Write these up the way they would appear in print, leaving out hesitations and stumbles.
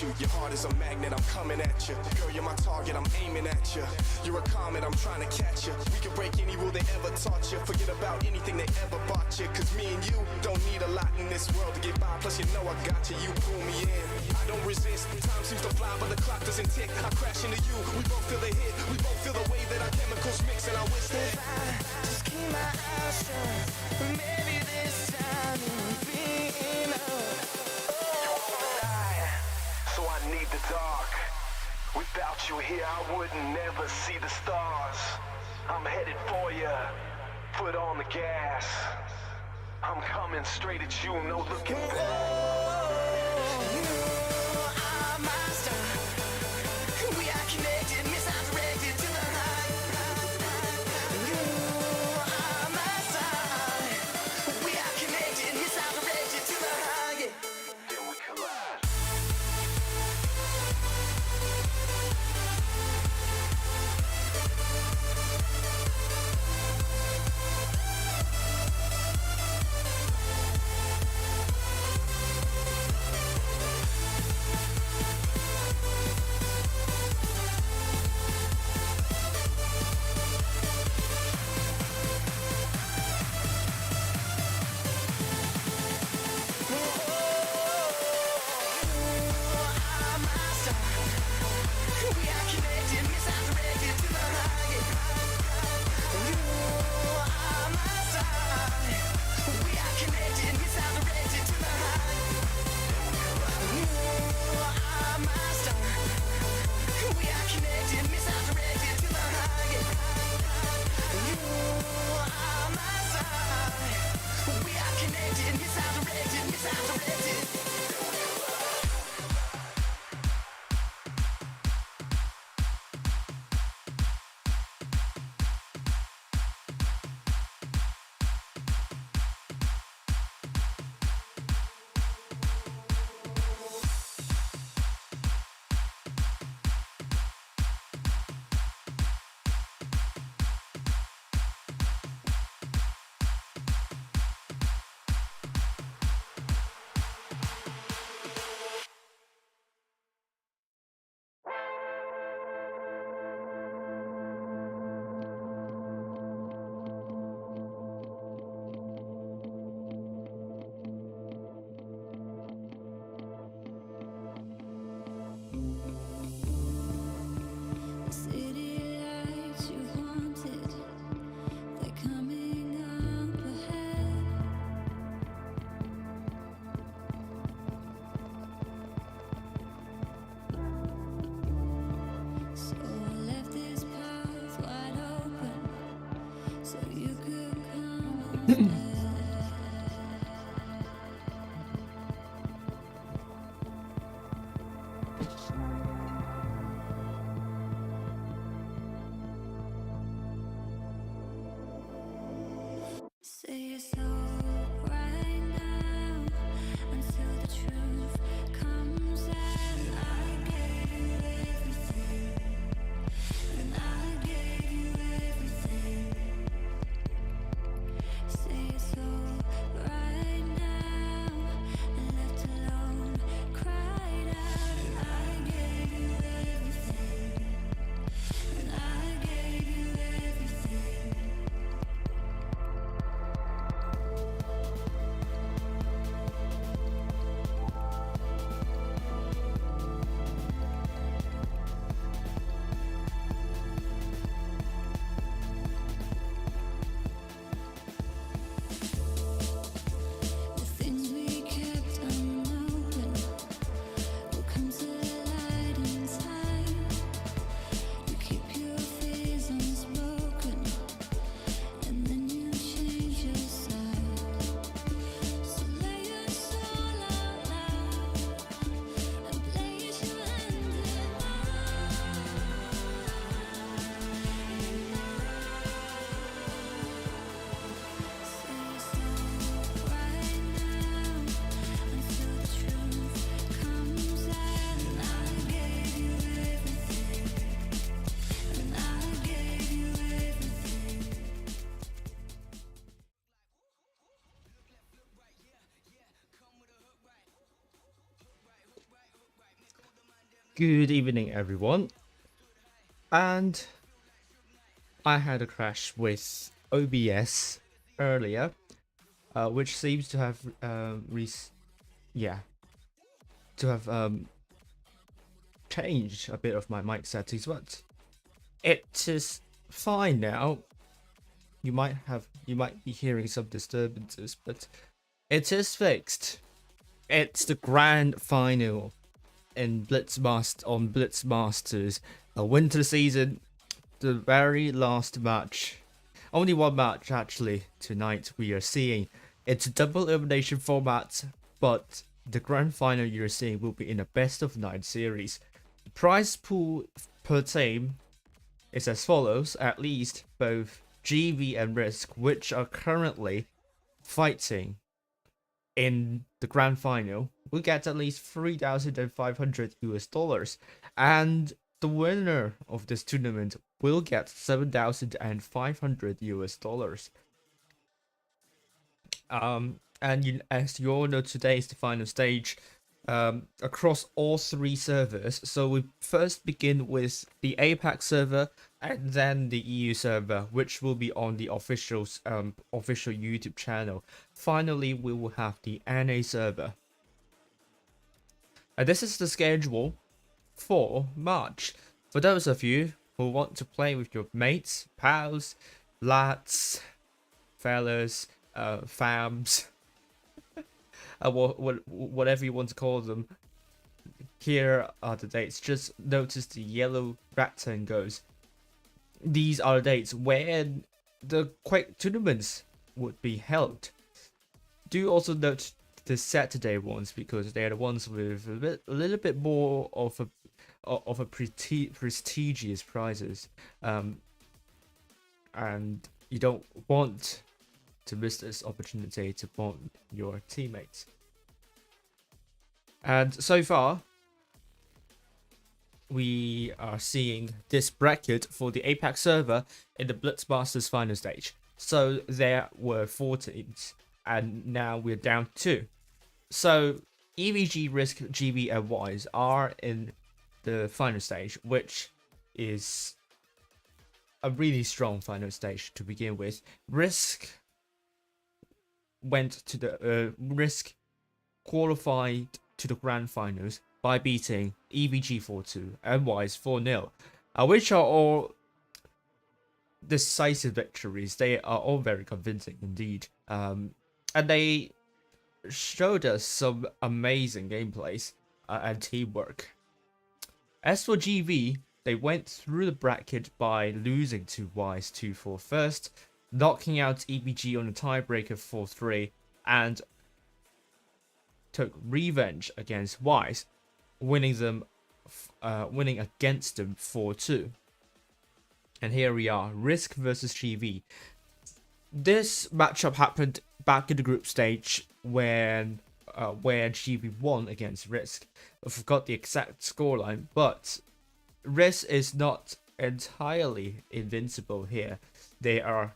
you. Your heart is a magnet, I'm coming at you. Girl, you're my target, I'm aiming at you. You're a comet, I'm trying to catch you. We can break any rule they ever taught you. Forget about anything they ever bought you. Cause me and you don't need a lot in this world to get by. Plus you know I got you, you pull me in. I don't resist, time seems to fly but the clock doesn't tick. I crash into you, we both feel the hit. We both feel the way that our chemicals mix. And I wish that if I just keep my eyes shut, maybe this time it'll be enough. So I need the dark. Without you here I would never see the stars. I'm headed for you, foot on the gas. I'm coming straight at you, no looking back. You are my star. We are connected, misdirected to the high. You are my star. We are connected, misdirected to the high. Then we collide. Good evening, everyone. And I had a crash with OBS earlier, which seems to have changed a bit of my mic settings, but it is fine now. You might be hearing some disturbances, but it is fixed. It's the grand final in Blitz Masters, a winter season, the very last match. Only one match actually tonight we are seeing. It's a double elimination format, but the grand final you're seeing will be in a best of 9 series. The prize pool per team is as follows. At least both GV and RISQ, which are currently fighting in the grand final, will get at least 3,500 US dollars, and the winner of this tournament will get 7,500 US dollars. As you all know, today is the final stage across all 3 servers. So we first begin with the APAC server and then the EU server, which will be on the official YouTube channel. Finally, we will have the NA server. And this is the schedule for March. For those of you who want to play with your mates, pals, lads, fellas, fams, whatever you want to call them, here are the dates. Just notice the yellow rectangles. These are the dates when the Quake tournaments would be held. Do also note the Saturday ones, because they are the ones with a little bit more of a prestigious prizes, and you don't want to miss this opportunity to bond your teammates. And so far, we are seeing this bracket for the APAC server in the Blitz Masters final stage. So there were 4 teams, and now we're down to 2. So EVG, RISQ, GB, and WISE are in the final stage, which is a really strong final stage to begin with. RISQ qualified to the grand finals by beating EVG 4-2 and WISE 4-0, which are all decisive victories. They are all very convincing indeed, and they showed us some amazing gameplays and teamwork. As for GV, they went through the bracket by losing to WISE 2-4 first, knocking out EBG on a tiebreaker 4-3, and took revenge against WISE, winning against them 4-2. And here we are, RISQ versus GV. This matchup happened back in the group stage when GV won against RISQ. I forgot the exact scoreline, but RISQ is not entirely invincible here. They are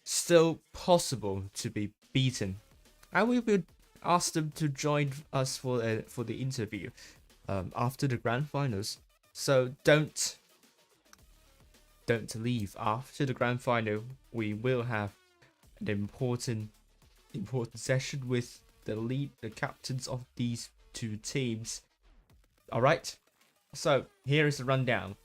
still possible to be beaten, and we will ask them to join us for the interview after the grand finals. So don't leave. After the grand final, we will have an important session with the captains of these 2 teams. All right. So here is the rundown.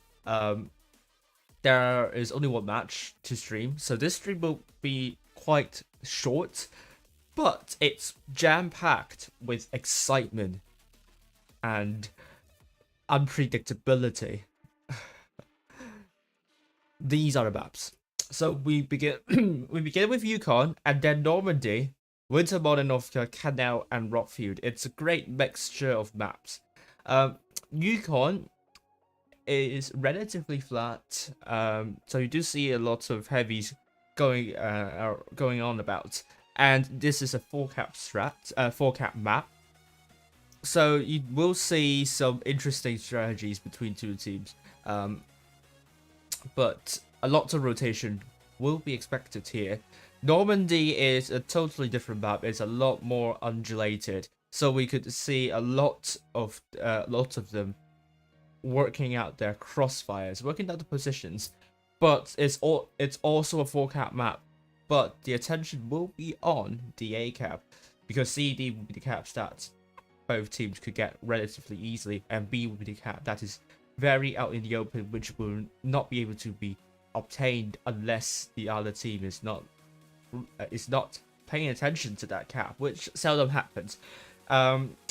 There is only 1 match to stream, so this stream will be quite short, but it's jam-packed with excitement and unpredictability. These are the maps. So we begin with Yukon, and then Normandy, Winter, Malinovka, Canal, and Rockfield. It's a great mixture of maps. Yukon is relatively flat, so you do see a lot of heavies going on about, and this is a 4-cap map, so you will see some interesting strategies between 2 teams, but a lot of rotation will be expected here. Normandy is a totally different map. It's a lot more undulated, so we could see a lot of them working out their crossfires, working out the positions. But it's also a 4-cap map. But the attention will be on the A cap, because CD will be the caps that both teams could get relatively easily, and B will be the cap that is very out in the open, which will not be able to be obtained unless the other team is not paying attention to that cap, which seldom happens.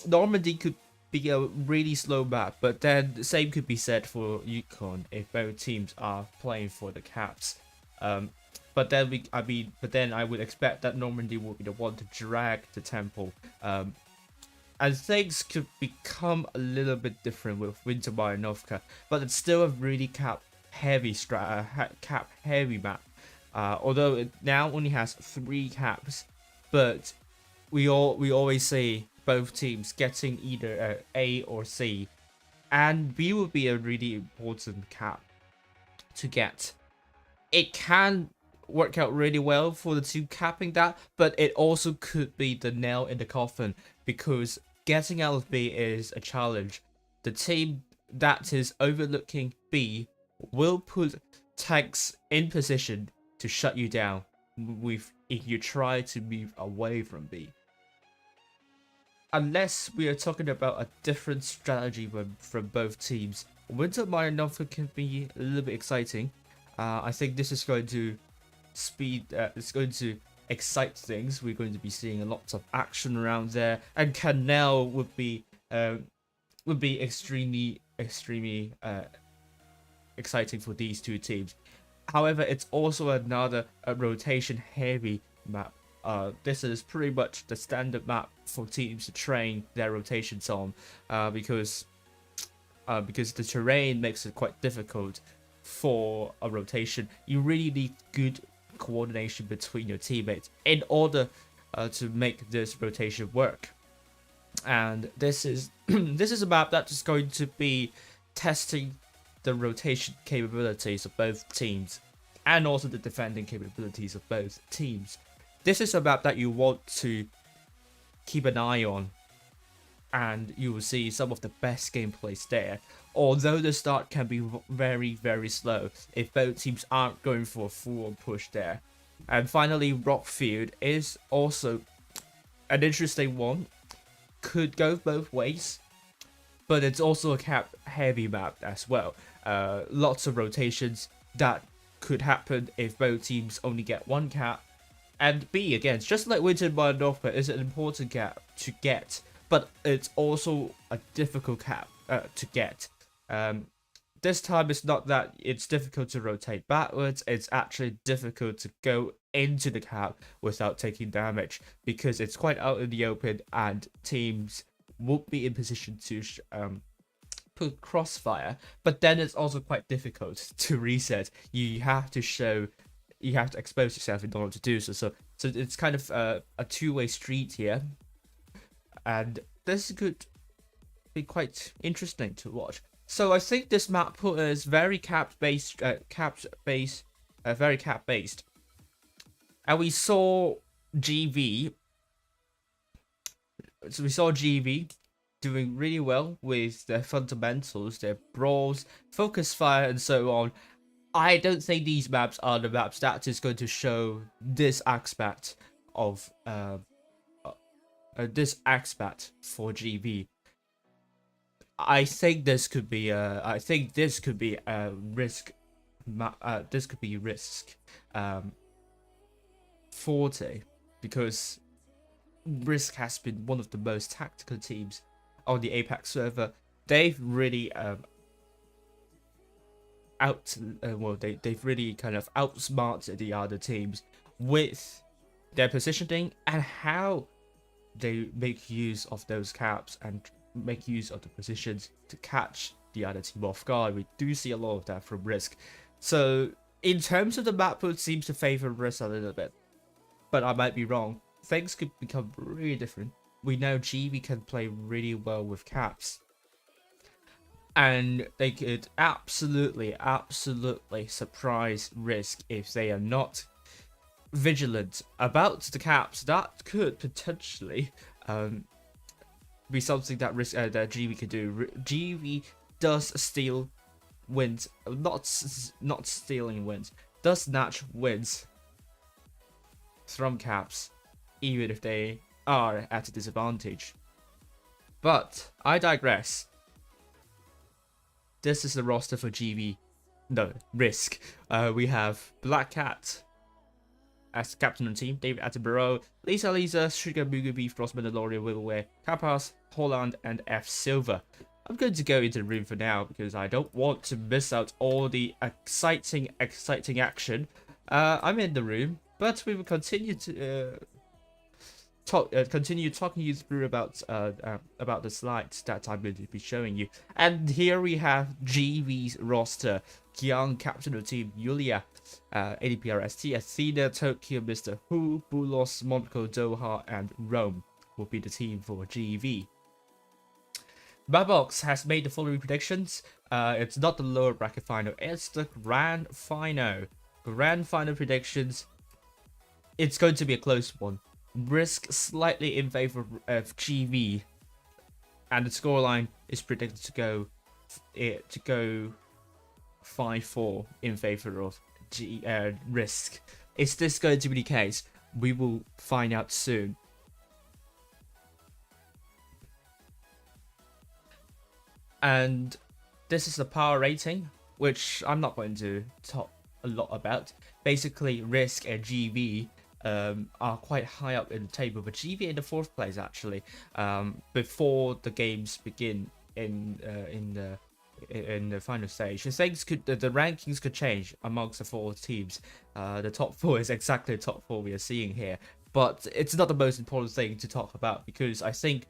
Normandy could be a really slow map, but then the same could be said for Yukon if both teams are playing for the caps. But then I would expect that Normandy will be the one to drag the tempo. And things could become a little bit different with Winter Malinovka, but it's still a really cap heavy map. Although it now only has 3 caps, but we always say both teams getting either A or C, and B would be a really important cap to get. It can work out really well for the two capping that, but it also could be the nail in the coffin, because getting out of B is a challenge. The team that is overlooking B will put tanks in position to shut you down if you try to move away from B. Unless we are talking about a different strategy from both teams, Winter Malinovka can be a little bit exciting. I think this is going to it's going to excite things. We're going to be seeing a lot of action around there, and Canal would be extremely exciting for these two teams. However, it's also another rotation heavy map. This is pretty much the standard map for teams to train their rotations on, because the terrain makes it quite difficult for a rotation. You really need good coordination between your teammates in order to make this rotation work. And this is a map that is going to be testing the rotation capabilities of both teams, and also the defending capabilities of both teams. This is a map that you want to keep an eye on, and you will see some of the best gameplays there. Although the start can be very slow if both teams aren't going for a full-on push there. And finally, Rockfield is also an interesting one. Could go both ways, but it's also a cap heavy map as well. Lots of rotations that could happen if both teams only get 1 cap. And B, again, just like Winter Malinovka, is an important cap to get, but it's also a difficult cap to get. This time it's not that it's difficult to rotate backwards, it's actually difficult to go into the cap without taking damage, because it's quite out in the open and teams would be in position to put crossfire. But then it's also quite difficult to reset. You have to expose yourself in order to do so. So it's kind of a two-way street here, and this could be quite interesting to watch. So I think this map is very cap based, very cap based, and we saw GV. So we saw GV doing really well with their fundamentals, their brawls, focus fire, and so on. I don't think these maps are the maps that is going to show this aspect of for GV. I think this could be a RISQ forte, because RISQ has been one of the most tactical teams on the APAC server. They've really they've really kind of outsmarted the other teams with their positioning and how they make use of those caps and make use of the positions to catch the other team off guard. We do see a lot of that from RISQ. So in terms of the map, it seems to favor RISQ a little bit, but I might be wrong. Things could become really different. We know GV can play really well with caps, and they could absolutely surprise RISQ if they are not vigilant about the caps. That could potentially be something that GV could do. GV does steal wins, not stealing wins, does snatch wins from caps, even if they are at a disadvantage. But I digress. This is the roster for GV. No, RISQ. We have Black Cat as captain of the team, David Attenborough, Lisa, Sugar Boogie Beef, Frost Mandalorian, Willowware, Capas, Holland, and F Silver. I'm going to go into the room for now because I don't want to miss out all the exciting action. I'm in the room, but we will continue to continue talking you through about the slides that I'm going to be showing you. And here we have GV's roster. Young captain of the team, Yulia, ADPRST, Athena, Tokyo, Mr. Who, Bulos, Monaco, Doha, and Rome will be the team for GV. Babbox has made the following predictions. It's not the lower bracket final, it's the grand final. Grand final predictions. It's going to be a close one. RISQ slightly in favor of GV, and the scoreline is predicted to go 5-4 in favor of RISQ. Is this going to be the case? We will find out soon. And this is the power rating, which I'm not going to talk a lot about. Basically, RISQ and GV are quite high up in the table, but GV in the 4th place actually, before the games begin in the final stage. The rankings could change amongst the 4 teams. The top 4 is exactly the top 4 we are seeing here, but it's not the most important thing to talk about because I think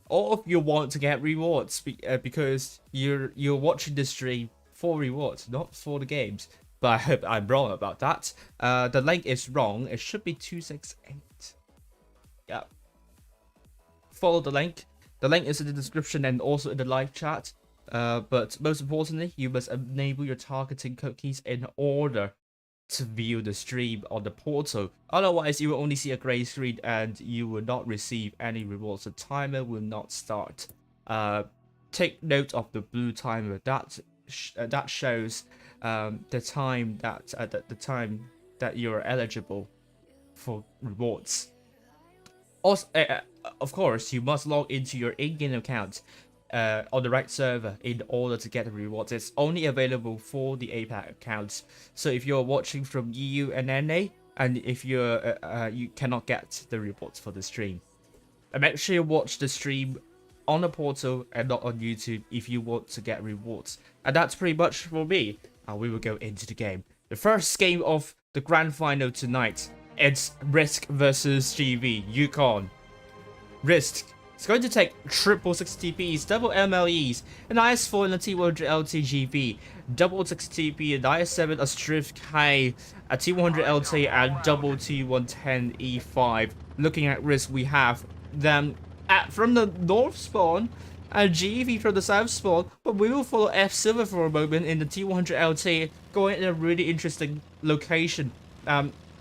all of you want to get rewards because you're watching the stream for rewards, not for the games. But I hope I'm wrong about that. The link is wrong. It should be 268. Yeah. Follow the link. The link is in the description and also in the live chat. But most importantly, you must enable your targeting cookies in order to view the stream on the portal. Otherwise, you will only see a grey screen and you will not receive any rewards. The timer will not start. Take note of the blue timer. That shows the time that you are eligible for rewards. Also, of course, you must log into your in-game account on the right server in order to get the rewards. It's only available for the APAC accounts. So if you're watching from EU and NA, and if you're you cannot get the rewards for the stream, and make sure you watch the stream on the portal and not on YouTube if you want to get rewards. And that's pretty much for me. We will go into the game. The first game of the grand final tonight. It's RISQ versus GV. Yukon. RISQ. It's going to take triple 60TPs, double MLEs, an IS-4 and a T100 LT double 60TP, an IS-7, a Strift K, a T100 LT, and double T110 E5. Looking at RISQ, we have them from the north spawn and GV from the south spawn, but we will follow F Silver for a moment in the T100 LT, going in a really interesting location,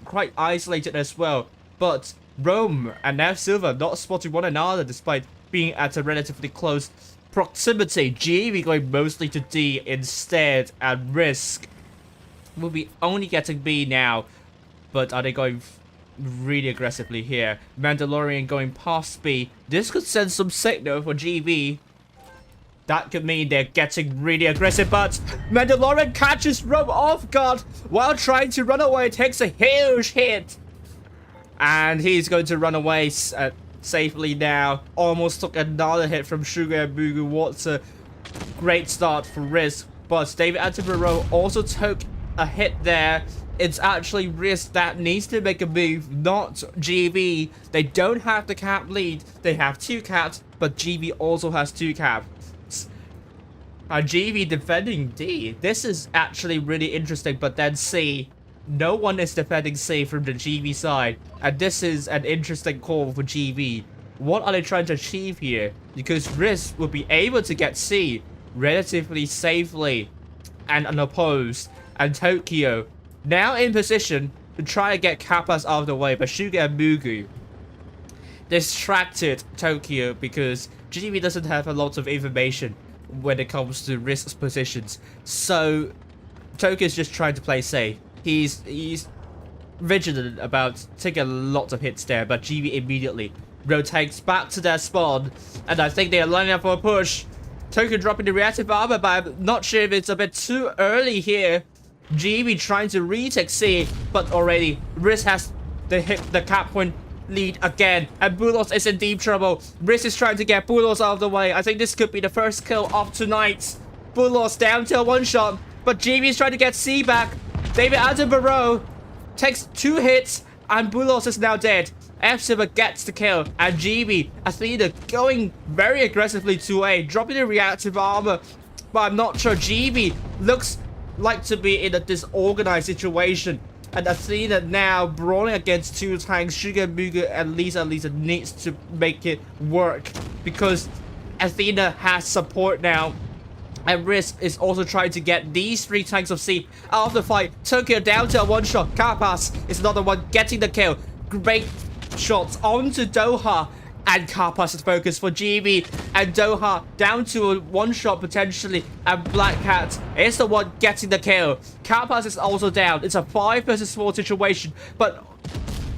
quite isolated as well, but Rome and F Silver not spotting one another despite being at a relatively close proximity. GV going mostly to D instead, and RISQ will be only getting B now, but are they going really aggressively here? Mandalorian going past B. This could send some signal for GV. That could mean they're getting really aggressive, but Mandalorian catches Rome off guard while trying to run away. Takes a huge hit. And he's going to run away safely now. Almost took another hit from Sugar and Boogie. What's a great start for RISQ. But David Attenborough also took a hit there. It's actually RISQ that needs to make a move, not GV. They don't have the cap lead. They have 2 caps, but GV also has 2 caps. GV defending D. This is actually really interesting, but then C. No one is defending C from the GV side, and this is an interesting call for GV. What are they trying to achieve here? Because RISQ will be able to get C relatively safely and unopposed, and Tokyo now in position to try to get Kappas out of the way, but Suga and Mugu distracted Tokyo because GV doesn't have a lot of information. when it comes to risk positions. So Tokyo's just trying to play safe. He's vigilant about taking a lot of hits there, but GB immediately rotates back to their spawn, and I think they are lining up for a push. Tokyo dropping the reactive armor, but I'm not sure if it's a bit too early here. GB trying to retake C, but already RISQ has the cap point lead again, and Bulos is in deep trouble. RISQ is trying to get Bulos out of the way. I think this could be the first kill of tonight. Bulos down to a one shot, but GB is trying to get C back. David Attenborough takes 2 hits, and Bulos is now dead. F-Silver gets the kill, and GB, Athena going very aggressively to A, dropping the reactive armor, but I'm not sure. GB looks like to be in a disorganized situation, and Athena now brawling against 2 tanks. Sugar Muga and Lisa needs to make it work, because Athena has support now. And RISQ is also trying to get these 3 tanks of C out of the fight. Tokyo down to a one-shot. Carpas is another one getting the kill. Great shots onto Doha. And Carpas is focused for GB. And Doha down to a one-shot potentially. And Black Cat is the one getting the kill. Carpas is also down. It's a 5 versus 4 situation. But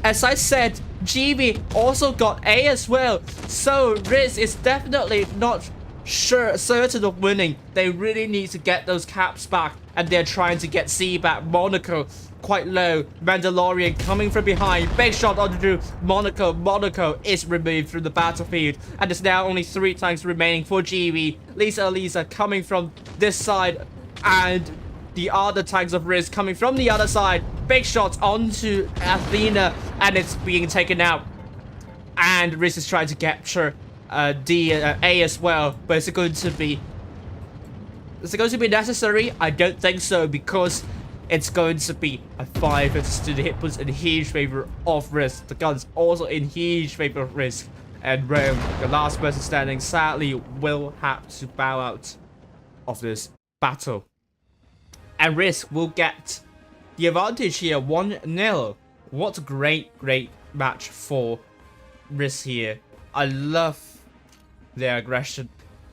as I said, GB also got A as well. So RISQ is definitely not certain of winning. They really need to get those caps back, and they're trying to get C back. Monaco quite low. Mandalorian coming from behind. Big shot onto Monaco. Monaco is removed from the battlefield, and there's now only 3 tanks remaining for GB. Lisa coming from this side, and the other tanks of RISQ coming from the other side. Big shots onto Athena, and it's being taken out. And RISQ is trying to capture A as well, but is it going to be necessary? I don't think so, because it's going to be a 5 versus 2. The hit puts in huge favor of RISQ. The guns also in huge favor of RISQ. And Rome, the last person standing, sadly will have to bow out of this battle. And RISQ will get the advantage here, 1-0. What a great match for RISQ here. I love their aggression.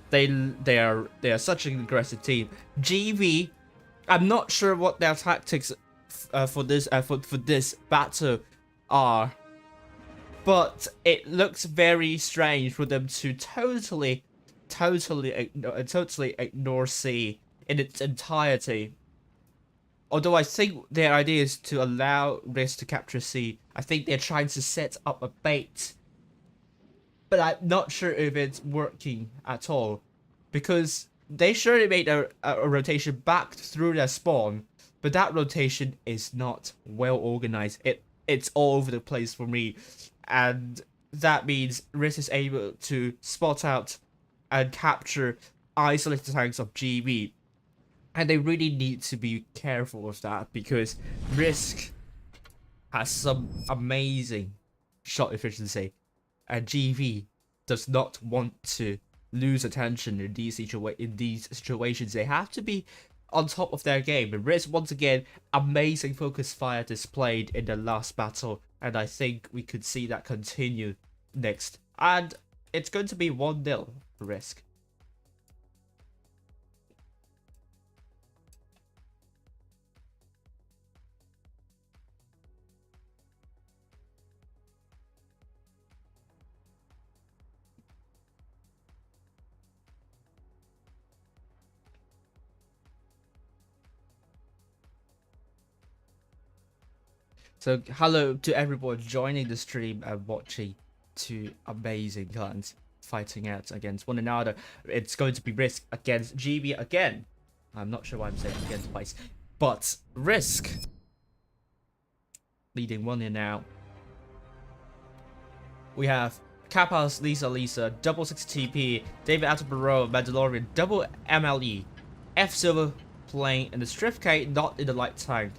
They are such an aggressive team. GB, I'm not sure what their tactics for this battle are, but it looks very strange for them to totally ignore C in its entirety. Although I think their idea is to allow RISQ to capture C. I think they're trying to set up a bait, but I'm not sure if it's working at all, because they surely made a rotation back through their spawn, but that rotation is not well organized. It's all over the place for me, and that means RISQ is able to spot out and capture isolated tanks of GB, and they really need to be careful of that, because RISQ has some amazing shot efficiency, and GB does not want to lose attention in these situations. They have to be on top of their game. And RISQ, once again, amazing focus fire displayed in the last battle, and I think we could see that continue next. And it's going to be 1-0 for RISQ. So hello to everyone joining the stream and watching 2 amazing clans fighting out against one another. It's going to be RISQ against GB again. I'm not sure why I'm saying again twice, but RISQ leading 1-0 now. We have Kappas, Lisa, double 60 TP, David Attenborough, Mandalorian, double MLE, F-Silver playing in the Strift K, not in the light tank,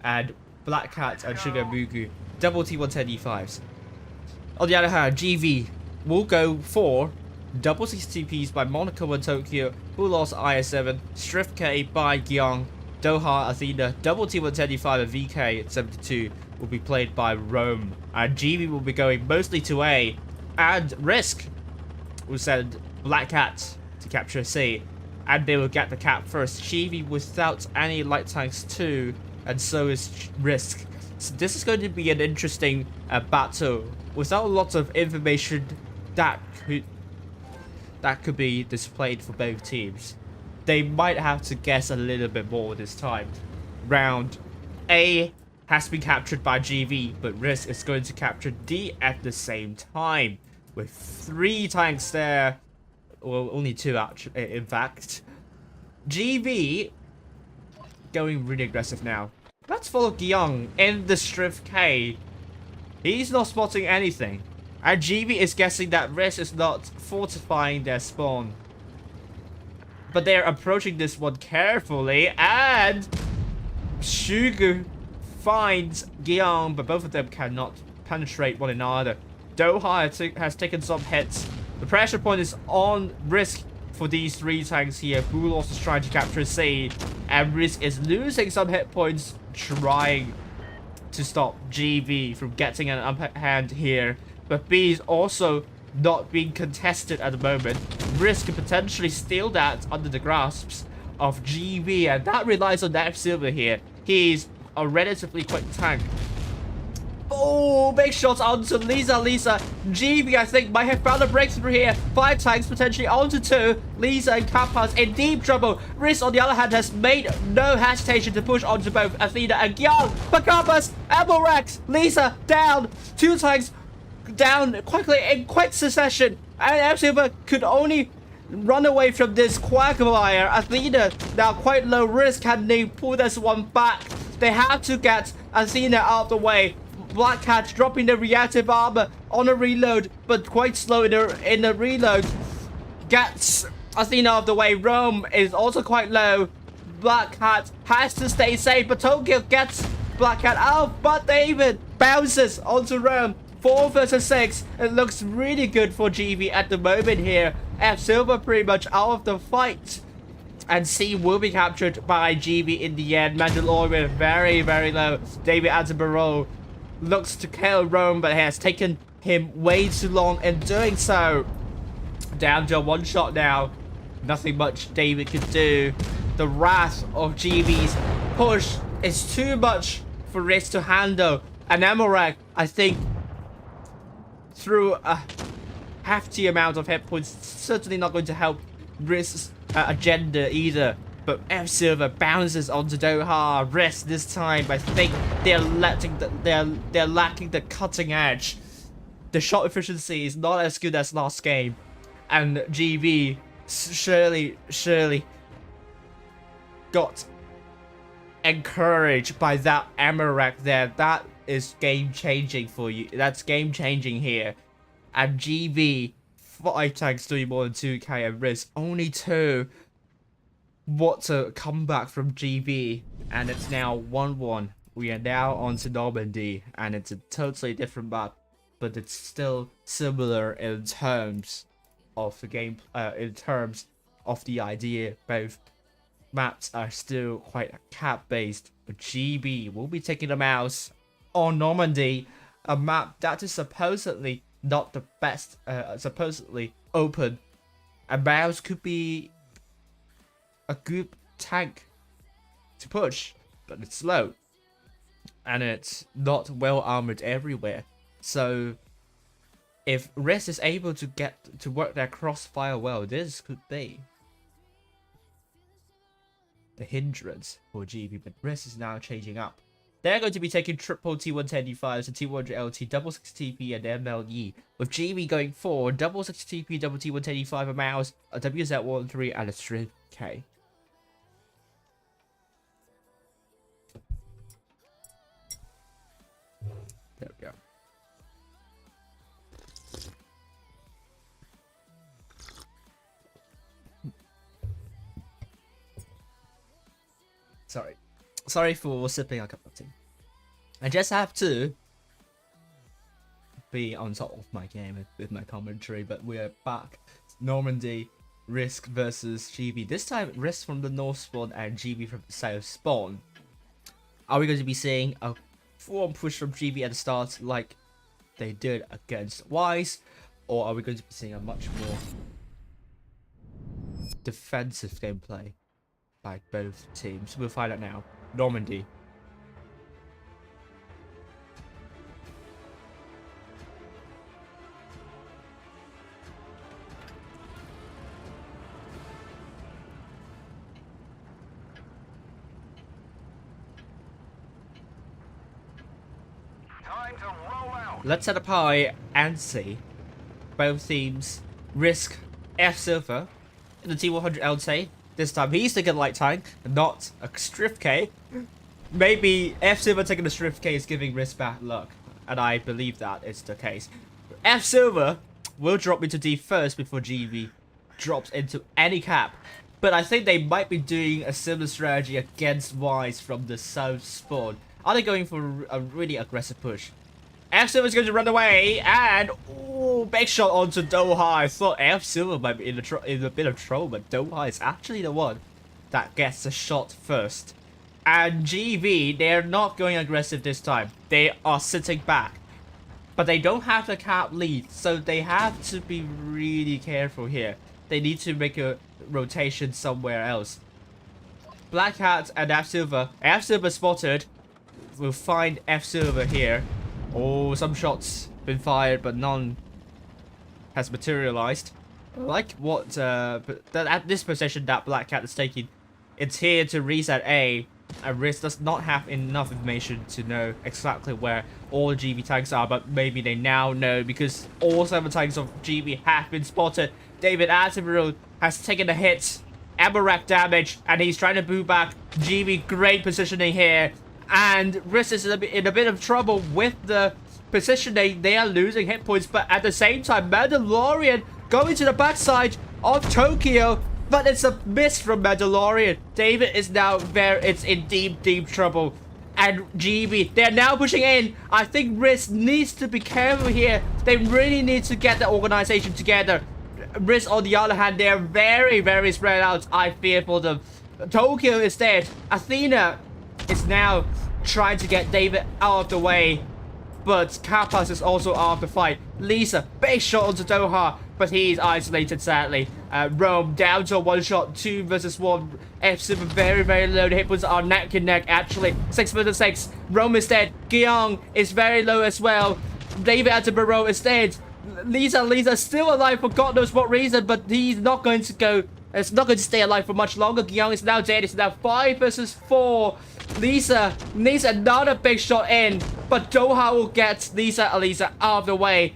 and Black Cat and Sugar Mugu, double T110E5s. On the other hand, GV will go for double 60 TPs by Monaco and Tokyo, Bulos IS7, Strift K by Gyong, Doha, Athena, double T110E5 and VK72 will be played by Rome, and GB will be going mostly to A, and RISQ will send Black Cat to capture C. and they will get the cap first. GV without any light tanks too, and so is RISQ. So this is going to be an interesting battle without lots of information that could be displayed for both teams. They might have to guess a little bit more this time. Round A has been captured by GV, but RISQ is going to capture D at the same time. With 3 tanks there, well, only 2 actually, in fact. GV going really aggressive now. Let's follow Gyung in the Strift K. He's not spotting anything. And GV is guessing that RISQ is not fortifying their spawn. But they're approaching this one carefully, and Sugu finds Gyung, but both of them cannot penetrate one another. Doha has taken some hits. The pressure point is on RISQ for these 3 tanks here. Bulos is trying to capture C, and RISQ is losing some hit points trying to stop GV from getting an upper hand here. But B is also not being contested at the moment. RISQ could potentially steal that under the grasps of GV, and that relies on that Silver here. He's a relatively quick tank. Oh, big shots onto Lisa. GV, I think, might have found a breakthrough here. 5 tanks potentially onto 2. Lisa and Kappa's in deep trouble. RISQ, on the other hand, has made no hesitation to push onto both Athena and Gyung. But Kappa's, Rex, Lisa down. 2 tanks down quickly in quick succession. And Silver could only run away from this quagmire. Athena now quite low risk. Can they pull this one back? They have to get Athena out of the way. Black Cat dropping the reactive armor on a reload, but quite slow in the reload. Gets Athena out of the way. Rome is also quite low. Black Cat has to stay safe, but Tokyo gets Black Cat out. But David bounces onto Rome. 4 versus 6. It looks really good for GV at the moment here. F Silver pretty much out of the fight. And C will be captured by GV in the end. Mandalorian very, very low. David Attenborough looks to kill Rome, but has taken him way too long in doing so. Down to 1 shot now. Nothing much David could do. The wrath of GV's push is too much for RISQ to handle. And Emmerich, I think, through a hefty amount of hit points, certainly not going to help RISQ's agenda either. But F Silver bounces onto Doha. RISQ this time, I think they're lacking the cutting edge. The shot efficiency is not as good as last game, and GV surely got encouraged by that Emmerich there. That is game changing for you. That's game changing here. And GV 5 tanks doing more than 2k, and RISQ only 2. What a comeback from GV, and it's now 1-1. We are now on to Normandy, and it's a totally different map, but it's still similar in terms of the game, in terms of the idea. Both maps are still quite cap based, but GV will be taking the mouse on Normandy, a map that is supposedly not the best, supposedly open. A mouse could be a good tank to push, but it's slow and it's not well armored everywhere. So if RISQ is able to get to work their crossfire well, this could be the hindrance for GV. But RISQ is now changing up. They're going to be taking triple T110D5s and T100LT, double 60TP and MLE, with GV going for double 60TP, double T110D5, a mouse, a WZ13 and a Strip K. There we go. Sorry for sipping a cup of tea. I just have to be on top of my game with my commentary, but we're back. Normandy, RISQ versus GV. This time, RISQ from the north spawn and GV from the south spawn. Are we going to be seeing a full-on push from GV at the start like they did against Wise, or are we going to be seeing a much more defensive gameplay by both teams. We'll find out now. Normandy. Time to roll out. Let's set up high and see. Both teams risk F Silver in the T100 LT. This time he's taking a light tank, not a Strift K. Maybe F Silver taking the Strift K is giving Risk bad luck, and I believe that is the case. F Silver will drop into D first before GB drops into any cap. But I think they might be doing a similar strategy against Wise from the south spawn. Are they going for a really aggressive push? F Silver is going to run away, and ooh, big shot onto Doha. I thought F Silver might be in a bit of trouble, but Doha is actually the one that gets the shot first. And GV, they're not going aggressive this time. They are sitting back, but they don't have the cap lead, so they have to be really careful here. They need to make a rotation somewhere else. Black Hat and F Silver spotted. We'll find F Silver here. Oh, some shots been fired, but none has materialized. Like what at this position that Black Cat is taking, it's here to reset A, and RISQ does not have enough information to know exactly where all the GB tanks are, but maybe they now know because all 7 tanks of GB have been spotted. David Attribution has taken a hit, ammo rack damage, and he's trying to boot back. GB, great positioning here. And RISQ is in a bit of trouble with the positioning. They are losing hit points, but at the same time, Mandalorian going to the backside of Tokyo, but it's a miss from Mandalorian. David is now it's in deep trouble. And GB, they're now pushing in. I think RISQ needs to be careful here. They really need to get the organization together. RISQ, on the other hand, they're very spread out. I fear for them. Tokyo is dead. Athena is now trying to get David out of the way, but Kappas is also out of the fight. Lisa, big shot onto Doha, but he's isolated sadly. Rome down to a 1-shot, 2 versus 1. F Silver very low. The hit points are neck and neck actually. 6 versus 6. Rome is dead. Gyeong is very low as well. David Attenborough is dead. Lisa still alive for God knows what reason, but he's not going to go. It's not going to stay alive for much longer. Gyeong is now dead. It's now 5 versus 4. Lisa needs another big shot in, but Doha will get Lisa out of the way.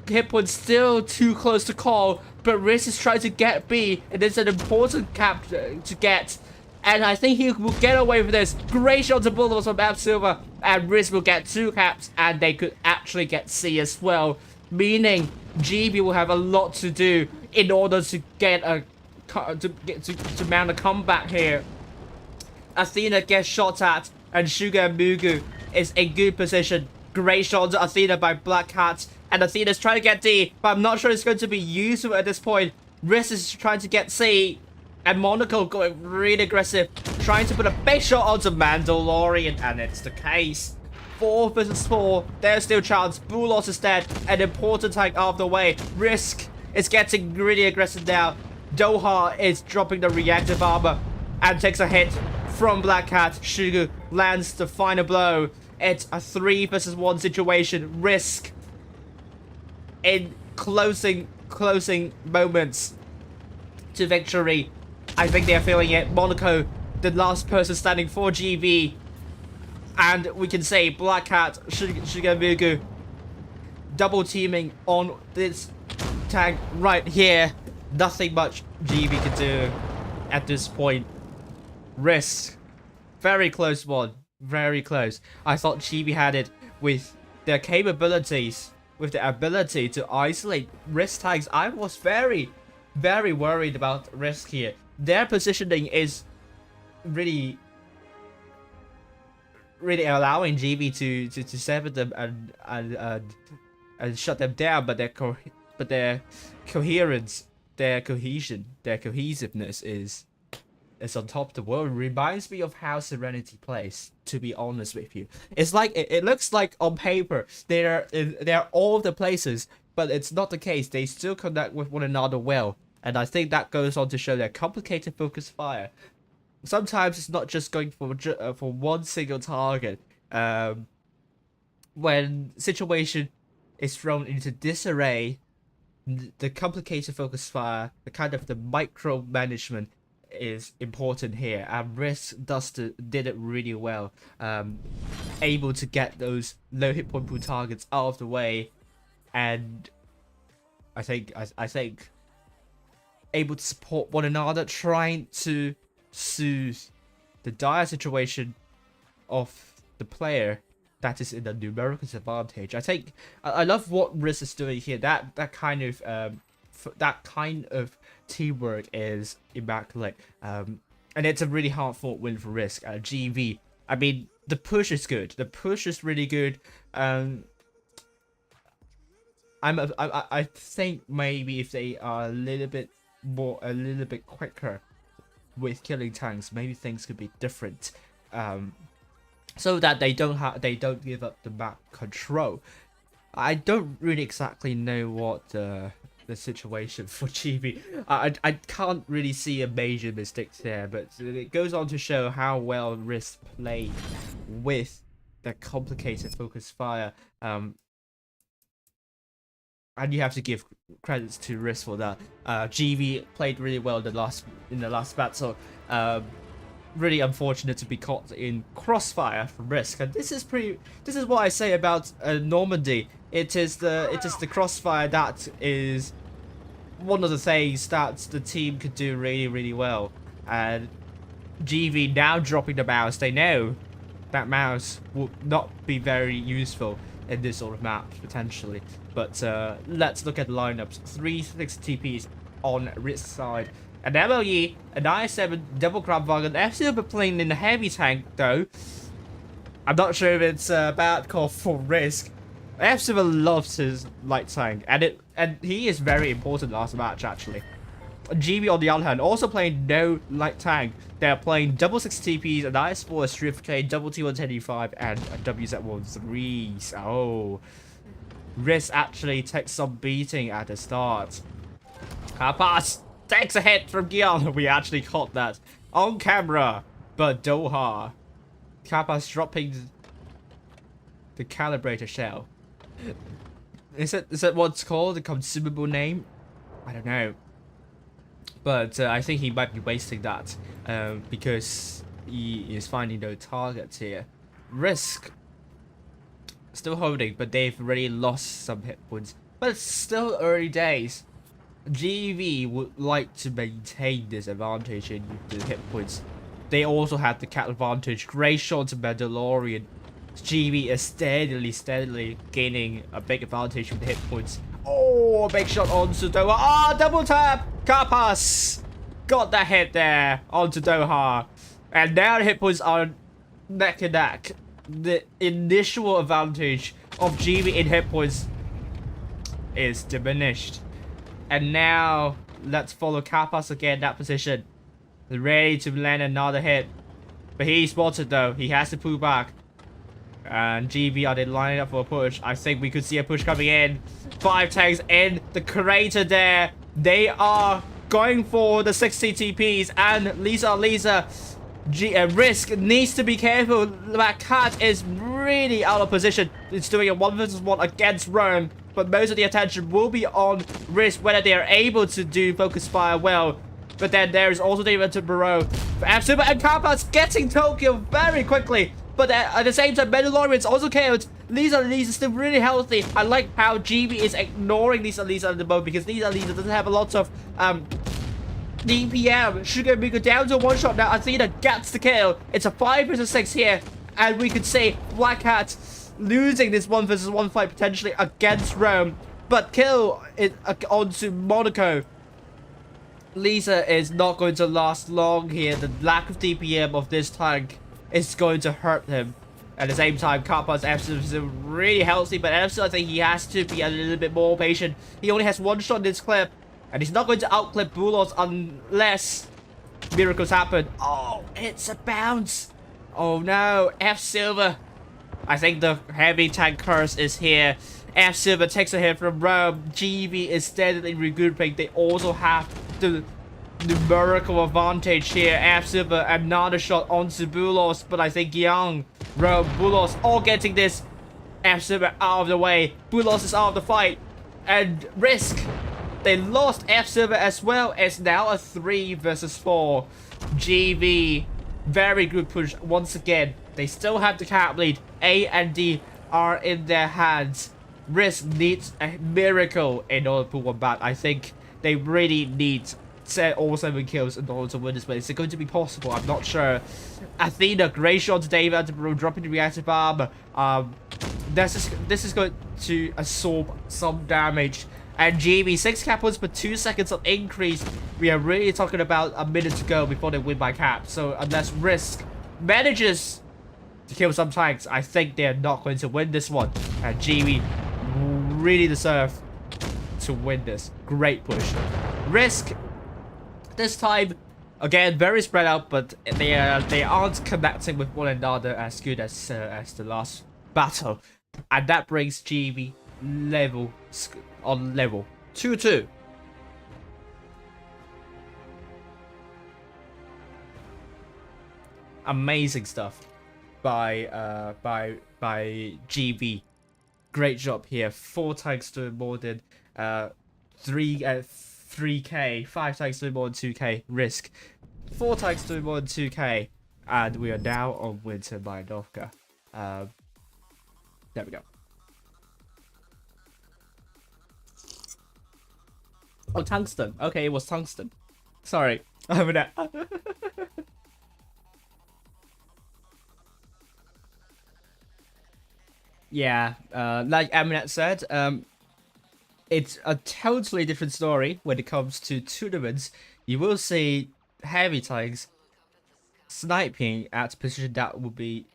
Hit point still too close to call, but RISQ is trying to get B. It is an important cap to get, and I think he will get away with this. Great shot to bulldoze from F Silver, and RISQ will get 2 caps, and they could actually get C as well, meaning GB will have a lot to do in order to get a to mount a comeback here. Athena gets shot at, and Sugar and Mugu is in good position. Great shot to Athena by Black Hat, and Athena's trying to get D, but I'm not sure it's going to be useful at this point. RISQ is trying to get C, and Monaco going really aggressive, trying to put a big shot onto Mandalorian, and it's the case. 4 versus 4, there's still chance. Bulos is dead, an important tank out of the way. RISQ is getting really aggressive now. Doha is dropping the reactive armor and takes a hit from Black Cat. Shugu lands the final blow. It's a 3 versus 1 situation. RISQ in closing moments to victory. I think they're feeling it. Monaco, the last person standing for GB. And we can say Black Cat, Shigemugu double teaming on this tank right here. Nothing much GB can do at this point. RISQ, very close one, very close. I thought GB had it with their capabilities, with the ability to isolate RISQ tanks. I was very worried about RISQ here. Their positioning is really allowing GB to sever them and shut them down, but their coherence, their cohesion, their cohesiveness is on top of the world. It reminds me of how Serenity plays, to be honest with you. It's like it looks like on paper they're all the places, but it's not the case. They still connect with one another well, And I think that goes on to show their complicated focus fire. Sometimes it's not just going for one single target. When situation is thrown into disarray, the complicated focus fire, the kind of the micro management is important here, and RISQ did it really well, able to get those low hit point pool targets out of the way, and I think able to support one another, trying to soothe the dire situation of the player that is in a numerical disadvantage. I think I love what RISQ is doing here. That kind of teamwork is immaculate. And it's a really hard fought win for RISQ. GV. I mean, the push is good. The push is really good. I think maybe if they are a little bit quicker with killing tanks, maybe things could be different. So that they don't give up the map control. I don't really exactly know what the situation for GV. I can't really see a major mistake there, but it goes on to show how well RISQ played with the complicated focus fire. And you have to give credits to RISQ for that. GV played really well in the last battle. Really unfortunate to be caught in crossfire from RISQ, and this is what I say about Normandy. It is the crossfire that is one of the things that the team could do really well. And GV now dropping the mouse, they know that mouse will not be very useful in this sort of map potentially. But let's look at the lineups. 3-6 TPs on RISQ side. An MLE, an I7 double crab wagon, F0 playing in the heavy tank though. I'm not sure if it's a bad call for RISQ. F0 loves his light tank, and he is very important last match actually. GB on the other hand also playing no light tank. They're playing double 6 TPs, an IS4, a Strip double T1 1085, and a WZ13. Oh, RISQ actually takes some beating at the start. Pass takes a hit from Gion. We actually caught that on camera. But Doha. Kappa's dropping the calibrator shell. Is that what's called? The consumable name? I don't know. But I think he might be wasting that. Because he is finding no targets here. RISQ still holding, but they've already lost some hit points. But it's still early days. GV would like to maintain this advantage in the hit points. They also have the cat advantage. Great shot to Mandalorian. GV is steadily gaining a big advantage with the hit points. Oh, big shot onto Doha. Ah, double tap! Kappas got that hit there onto Doha. And now the hit points are neck and neck. The initial advantage of GV in hit points is diminished. And now, let's follow Kappas again, that position. Ready to land another hit. But he's spotted though, he has to pull back. And GV are they lining up for a push. I think we could see a push coming in. 5 tanks in the crater there. They are going for the 60 TPs. And Lisa, RISQ needs to be careful. That cat is really out of position. It's doing a 1 versus 1 against Rome. But most of the attention will be on RISQ, whether they are able to do focus fire well. But then there is also the event to Burrow. Super and Kappas getting Tokyo very quickly. But at the same time, Mandalorian's also killed. Lisa is still really healthy. I like how GB is ignoring Lisa at the moment, because Lisa doesn't have a lot of DPM. Sugar Miko down to 1 shot now. Athena gets the kill. It's a 5 versus 6 here. And we could say Black Hat losing this 1 versus 1 fight potentially against Rome. But kill it onto Monaco. Lisa is not going to last long here. The lack of DPM of this tank is going to hurt him. At the same time, Kappa's FC is really healthy, but FC, I think he has to be a little bit more patient. He only has 1 shot in this clip, and he's not going to outclip Bulos unless miracles happen. Oh, it's a bounce. Oh no, F Silver. I think the heavy tank curse is here. F Silver takes a hit from Rome. GV is steadily regrouping. They also have the numerical advantage here. F-Silver, another shot onto Bulos, but I think Young, Rob, Bulos all getting this. F-Silver out of the way. Bulos is out of the fight. And RISQ, they lost F-Silver as well. It's now a 3 versus 4. GV, very good push once again. They still have the cap lead. A and D are in their hands. RISQ needs a miracle in order to put one back. I think they really need all 7 kills in order to win this, but is it going to be possible? I'm not sure. Athena, great shot to David, dropping the reactive bomb. This is going to absorb some damage. And GB, 6 cap points for 2 seconds of increase. We are really talking about a minute to go before they win by cap. So unless RISQ manages to kill some tanks, I think they're not going to win this one. And GB really deserve to win this. Great push. RISQ, this time, again, very spread out, but they aren't connecting with one another as good as the last battle. And that brings GB level 2-2. Amazing stuff by GB. Great job here. 4 tanks doing more than 3k, 5 tanks doing more than 2k. RISQ, 4 tanks doing more than 2k, and we are now on winter Malinovka. There we go. Oh, tungsten. Okay, it was tungsten. Sorry. Yeah, like Aminat said, it's a totally different story when it comes to tournaments. You will see heavy tanks sniping at a position that will be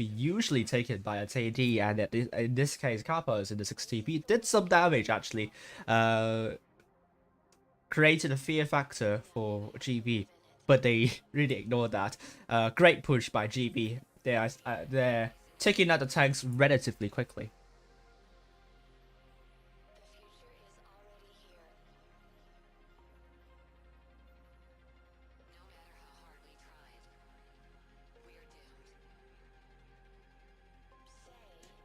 usually taken by a TD, and in this case, Kappas in the 6TP did some damage actually, created a fear factor for GB, but they really ignored that. Great push by GB. They're taking out the tanks relatively quickly.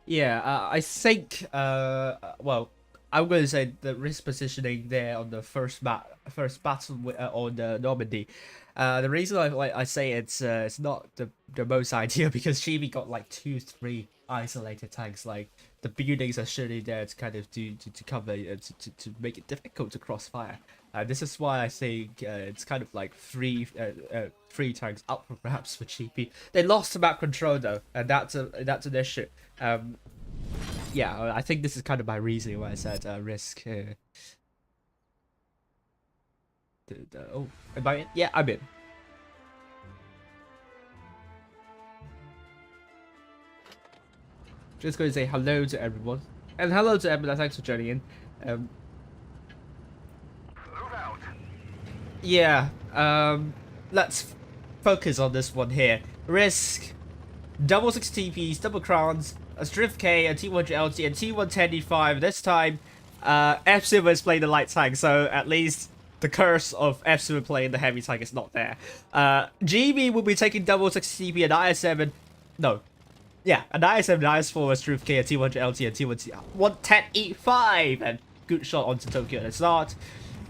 Yeah, I think, well, I'm going to say the RISQ positioning there on the first battle on the Normandy. The reason I say it's not the most ideal because GB got like 2-3 isolated tanks. Like the buildings are surely there to kind of to cover to make it difficult to crossfire. This is why I think it's kind of like three tanks up for perhaps for GB. They lost the map control though, and that's an issue. Yeah, I think this is kind of my reasoning why I said RISQ. Oh, am I in? Yeah, I'm in. Just going to say hello to everyone, and hello to everyone. Thanks for joining in. Yeah, let's focus on this one here. RISQ, double 6 TPs, double crowns, a Drift K, a T1LT, and T110D5. This time, F-Silver is playing the light tank, so at least the curse of F-Silver playing the heavy tank is not there. GB will be taking double 6 TP and IS7. No. Yeah, an IS7 and IS4 as Drift K, a T1LT, and T110E5. And good shot onto Tokyo at the start.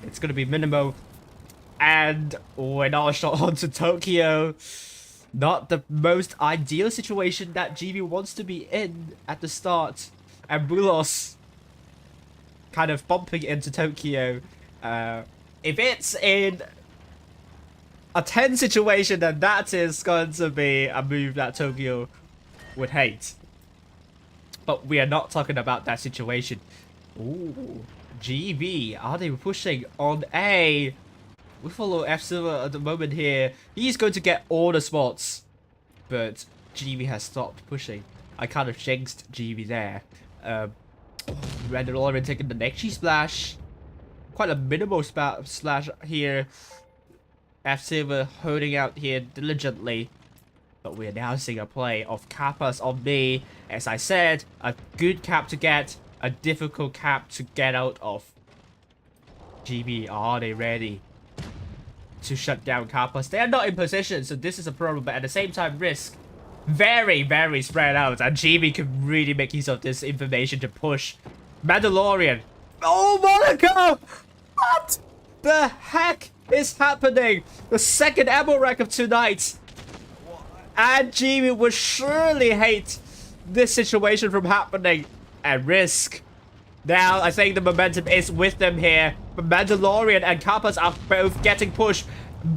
It's going to be minimal. And another shot onto Tokyo. Not the most ideal situation that GB wants to be in at the start. And Bulos kind of bumping into Tokyo. If it's in a 10 situation, then that is going to be a move that Tokyo would hate. But we are not talking about that situation. Ooh, GB, are they pushing on A? We follow F-Silver at the moment here. He's going to get all the spots. But GB has stopped pushing. I kind of jinxed GB there. Randall already taking the next splash. Quite a minimal splash here. F-Silver holding out here diligently. But we're now seeing a play of Kappas on B. As I said, a good cap to get. A difficult cap to get out of. GB, are they ready to shut down Kappas? They are not in position, so this is a problem. But at the same time, RISQ very, very spread out, and GB can really make use of this information to push Mandalorian. Oh, Monaco! What the heck is happening? The second ammo rack of tonight. And GB would surely hate this situation from happening. And RISQ. Now, I think the momentum is with them here. But Mandalorian and Kappas are both getting pushed.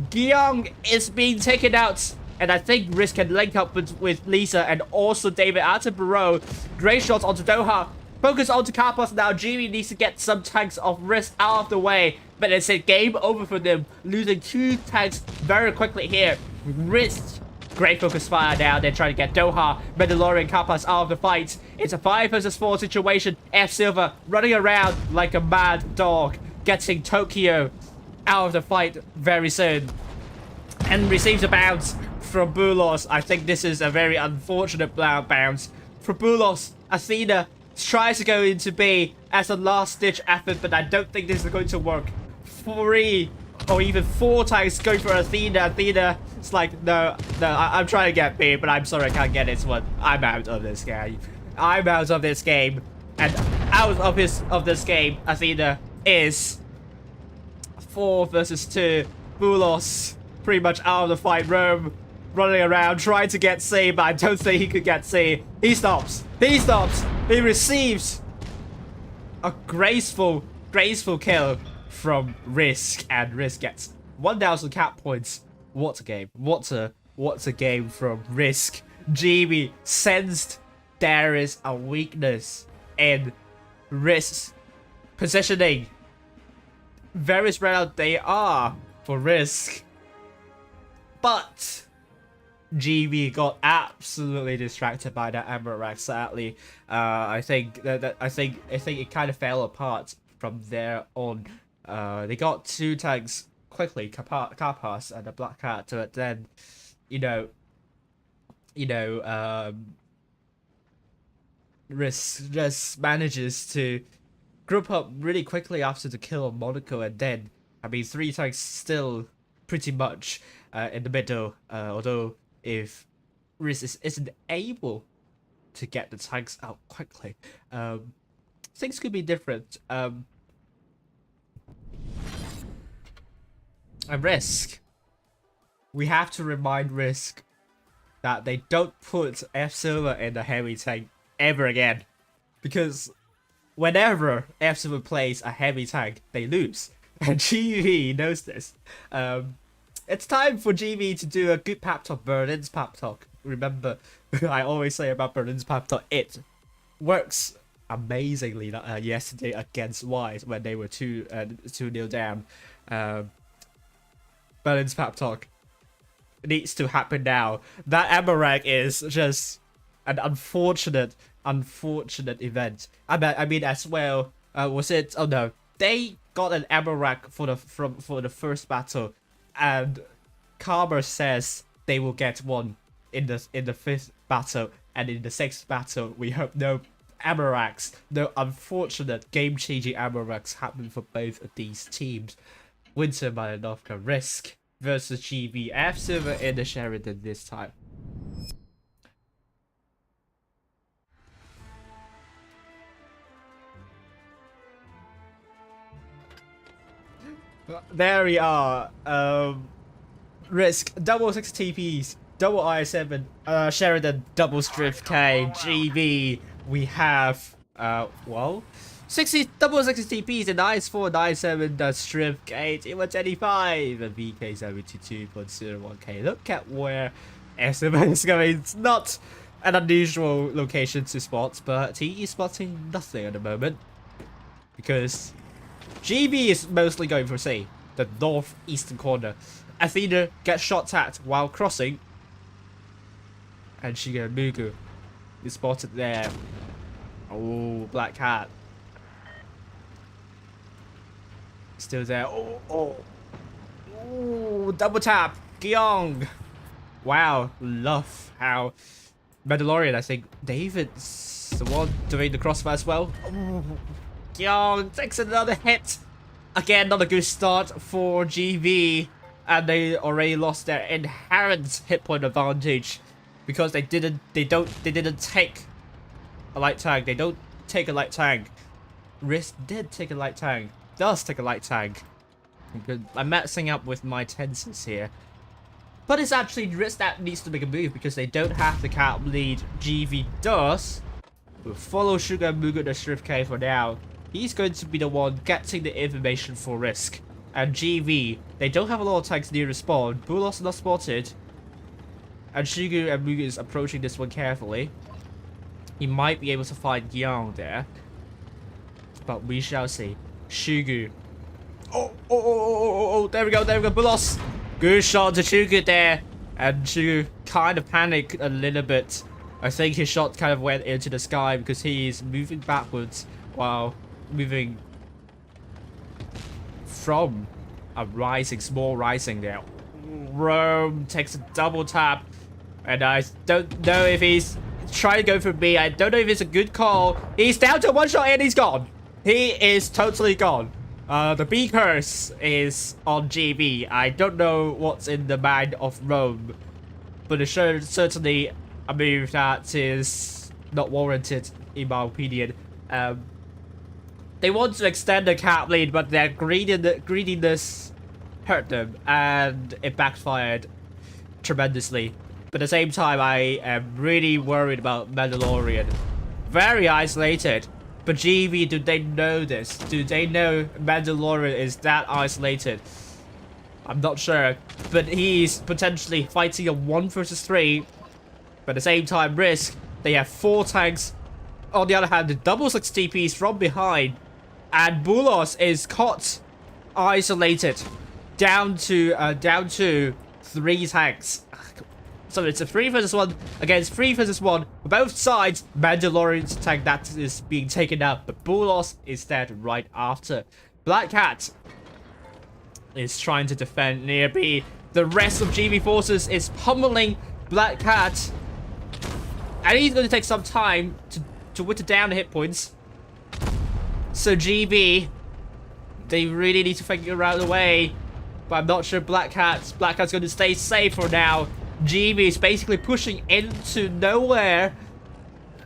Gyong is being taken out. And I think RISQ can link up with Lisa and also David Attenborough. Great shots onto Doha. Focus onto Kappas now. GB needs to get some tanks of RISQ out of the way. But it's a game over for them. Losing 2 tanks very quickly here. RISQ. Great focus fire now. They're trying to get Doha, Mandalorian, Kappas out of the fight. It's a 5 versus 4 situation. F Silver running around like a mad dog. Getting Tokyo out of the fight very soon. And receives a bounce from Bulos. I think this is a very unfortunate bounce. For Bulos, Athena tries to go into B as a last-ditch effort, but I don't think this is going to work. 3 or even 4 times going for Athena. Athena, it's like, no, I'm trying to get B, but I'm sorry I can't get this one. I'm out of this game. I'm out of this game. And out of this game, Athena is 4 versus 2. Bulos pretty much out of the fight room, running around, trying to get C, but I don't think he could get C. He stops. He stops. He receives a graceful kill from RISQ, and RISQ gets 1,000 cap points. What a game. What a game from RISQ. GB sensed there is a weakness in RISQ's positioning. Very spread out they are for RISQ. But GB got absolutely distracted by that ammo rack. Sadly, I think it kind of fell apart from there on. They got 2 tanks quickly, Kappas and a Black Cat, but then, RISQ just manages to group up really quickly after the kill on Monaco, and then, 3 tanks still pretty much in the middle, although if RISQ isn't able to get the tanks out quickly, things could be different. And RISQ, we have to remind RISQ that they don't put F Silver in the heavy tank ever again, because whenever F Silver plays a heavy tank, they lose, and GB knows this. It's time for GB to do a good pep talk, Berlin's pep talk. Remember, I always say about Berlin's pep talk, it works amazingly yesterday against Wise when they were 2-0 down. Berlin's pep talk needs to happen now. That ammo rack is just an unfortunate event. I mean as well. Was it? Oh no, they got an ammo rack for the first battle, and Karma says they will get one in the 5th battle, and in the 6th battle we hope no ammo racks, no unfortunate game-changing ammo racks happen for both of these teams. Winter Malinovka RISQ versus GB. F Silver in the Sheridan this time. There we are. RISQ double 6 TPs, double I7, Sheridan double strip K. GB, we have well, 60 double 60 TPs and IS4 97 the strip K, T125 and VK 72.01K. Look at where SM is going. It's not an unusual location to spot, but he is spotting nothing at the moment because GB is mostly going for C, the northeastern corner. Athena gets shot at while crossing, and Shiga Mugu is spotted there. Oh, Black Hat still there. Oh, double tap, Gyong. Wow, love how Mandalorian, I think David's the one doing the crossfire as well. Oh, Gyong takes another hit. Again, not a good start for GV, and they already lost their inherent hit point advantage because they didn't take a light tank. They don't take a light tank. RISQ did take a light tank. Does take a light tank. I'm messing up with my tenses here. But it's actually RISQ that needs to make a move because they don't have the cap lead. GV does. We'll follow Sugar and Mugu to Shrift K for now. He's going to be the one getting the information for RISQ. And GV, they don't have a lot of tanks near the spawn. Bulos not spotted. And Shugu and Mugu is approaching this one carefully. He might be able to find Yang there. But we shall see. Shugu. Oh, there we go, Bulos. Good shot to Shugu there. And Shugu kind of panicked a little bit. I think his shot kind of went into the sky because he's moving backwards while moving from a small rising there. Rome takes a double tap. And I don't know if he's trying to go for me. I don't know if it's a good call. He's down to one shot and he's gone. He is totally gone. The B curse is on GB. I don't know what's in the mind of Rome. But it's certainly a move that is not warranted, in my opinion. They want to extend the cap lead, but their greediness hurt them, and it backfired tremendously. But at the same time, I am really worried about Mandalorian. Very isolated. But GV, do they know this? Do they know Mandalorian is that isolated? I'm not sure. But he's potentially fighting a 1 versus 3. But at the same time, RISQ, they have 4 tanks. On the other hand, the double 6 TPs from behind. And Bulos is caught isolated down to 3 tanks. So it's a 3 versus 1 against 3 versus 1. Both sides, Mandalorian's tank that is being taken out, but Bulos is dead right after. Black Cat is trying to defend near B. The rest of GV forces is pummeling Black Cat. And he's going to take some time to whittle down the hit points. So GB, they really need to figure out a way. But I'm not sure Black Cat's going to stay safe for now. GB is basically pushing into nowhere.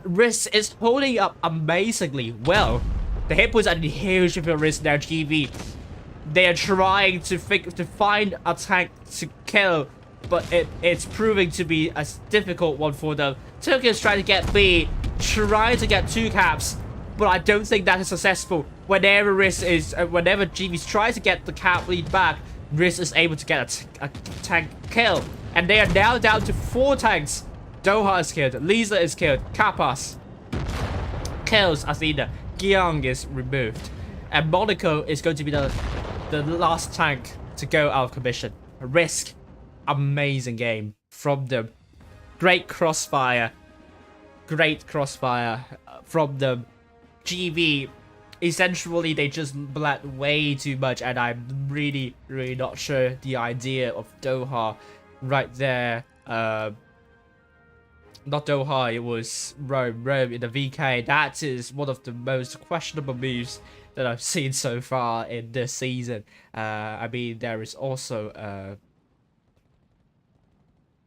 RISQ is holding up amazingly well. The hit points are huge for RISQ now, GB. They are trying to find a tank to kill, but it's proving to be a difficult one for them. Turkey is trying to get B, trying to get 2 caps, but I don't think that is successful. Whenever GV tries to get the cap lead back, RISQ is able to get a tank kill. And they are now down to 4 tanks. Doha is killed. Lisa is killed. Kappas kills Athena. Gyang is removed. And Monaco is going to be the last tank to go out of commission. RISQ. Amazing game from them. Great crossfire. From them. GV. Essentially, they just bled way too much. And I'm really not sure the idea of Doha right there. Not Doha, it was Rome in the VK. That is one of the most questionable moves that I've seen so far in this season. I mean, there is also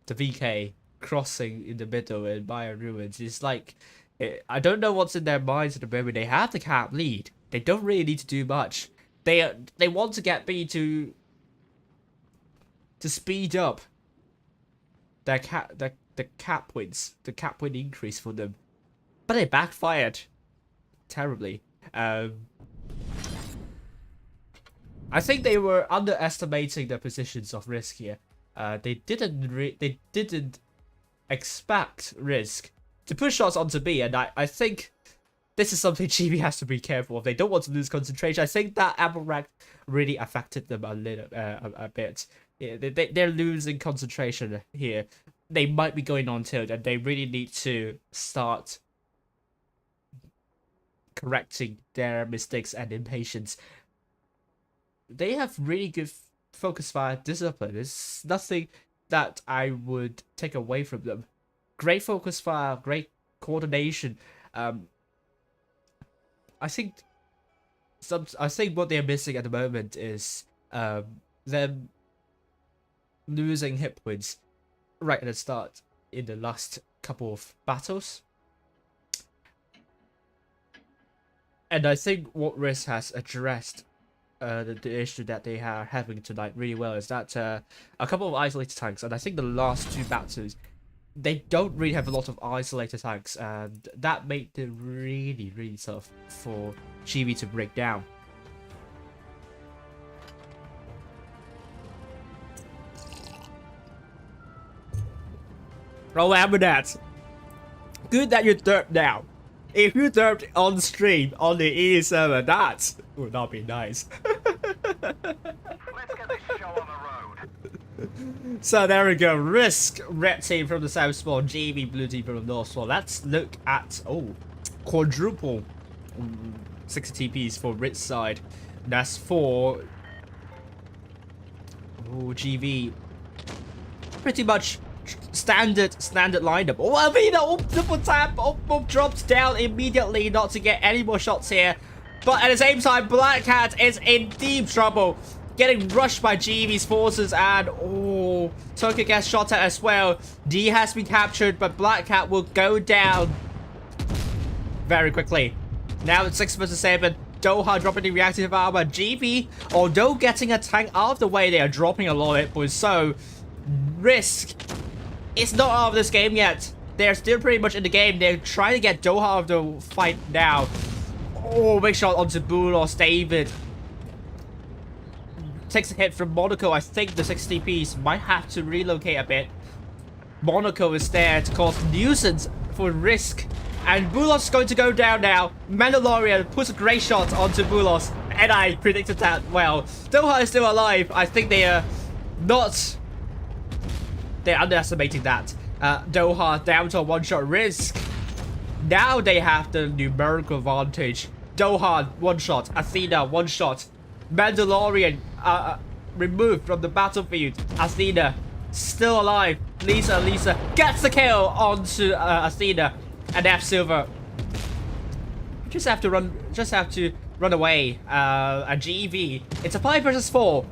the VK crossing in the middle in Maya Ruins. It's like, I don't know what's in their minds at the moment. They have the cap lead. They don't really need to do much. They want to get B to speed up the cap wins, the cap win increase for them, but it backfired terribly. I think they were underestimating the positions of RISQ here. They didn't expect RISQ to push shots onto B, and I think this is something GB has to be careful of. They don't want to lose concentration. I think that APAC really affected them a bit. Yeah, they're losing concentration here. They might be going on tilt, and they really need to start correcting their mistakes and impatience. They have really good focus fire discipline. There's nothing that I would take away from them. Great focus fire, great coordination. I think I think what they're missing at the moment is them losing hit points right at the start in the last couple of battles. And I think what RISQ has addressed the issue that they are having tonight really well is that a couple of isolated tanks, and I think the last two battles, they don't really have a lot of isolated tanks, and that made it really, really tough for GB to break down. Remember that. Good that you derped now. If you derped on stream on the E server, that would not be nice. Let's get this show on the road. So there we go. RISQ, red team from the south spawn, GB, blue team from the north spawn. Let's look at quadruple 60 TPs for RISQ side. That's for GB. Pretty much standard lineup. Oh, Avina double tap, drops down immediately, not to get any more shots here. But at the same time, Black Cat is in deep trouble, getting rushed by GV's forces, and Turkey gets shot at as well. D has been captured, but Black Cat will go down very quickly. Now it's 6 vs 7. Doha dropping the reactive armor. GV, although getting a tank out of the way, they are dropping a lot of hit points. So RISQ is not out of this game yet. They're still pretty much in the game. They're trying to get Doha out of the fight now. Oh, big shot onto Bulos. David takes a hit from Monaco. I think the 60 piece might have to relocate a bit. Monaco is there to cause nuisance for RISQ. And Bulos is going to go down now. Mandalorian puts a great shot onto Bulos. And I predicted that well. Doha is still alive. I think they are not... They're underestimating that. Doha down to a one-shot RISQ. Now they have the numerical advantage. Doha, one-shot. Athena, one-shot. Mandalorian removed from the battlefield. Athena still alive. Lisa gets the kill onto Athena. And F Silver just have to run away. And GV, it's a 5 vs 4.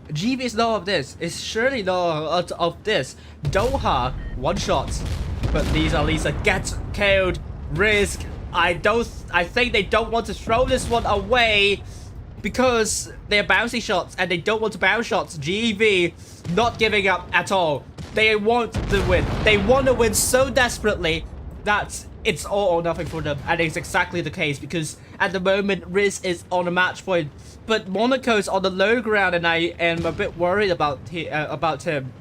GB is not of this. It's surely not of this. Doha, one shot. But Lisa gets killed. RISQ, I think they don't want to throw this one away because they're bouncy shots and they don't want to bounce shots. GB not giving up at all. They want the win. They want to win so desperately that it's all or nothing for them, and it's exactly the case because at the moment RISQ is on a match point, but Monaco's on the low ground, and I am a bit worried about him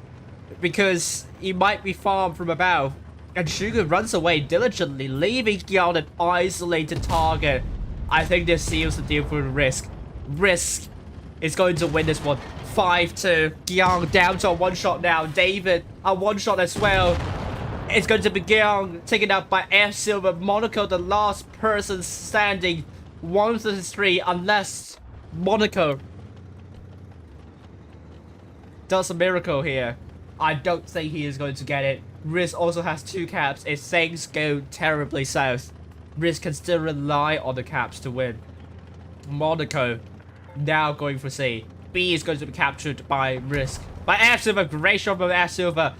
because he might be farmed from above. And Sugar runs away diligently, leaving Gion an isolated target. I think this seals the deal for RISQ. RISQ is going to win this one 5-2. Gion down to a one shot now. David a one shot as well. It's going to be Gion taken out by F Silver. Monaco, the last person standing. 1 vs 3, unless Monaco does a miracle here. I don't think he is going to get it. RISQ also has 2 caps. If things go terribly south, RISQ can still rely on the caps to win. Monaco now going for C. B is going to be captured by RISQ. By F Silver, great shot from F Silver.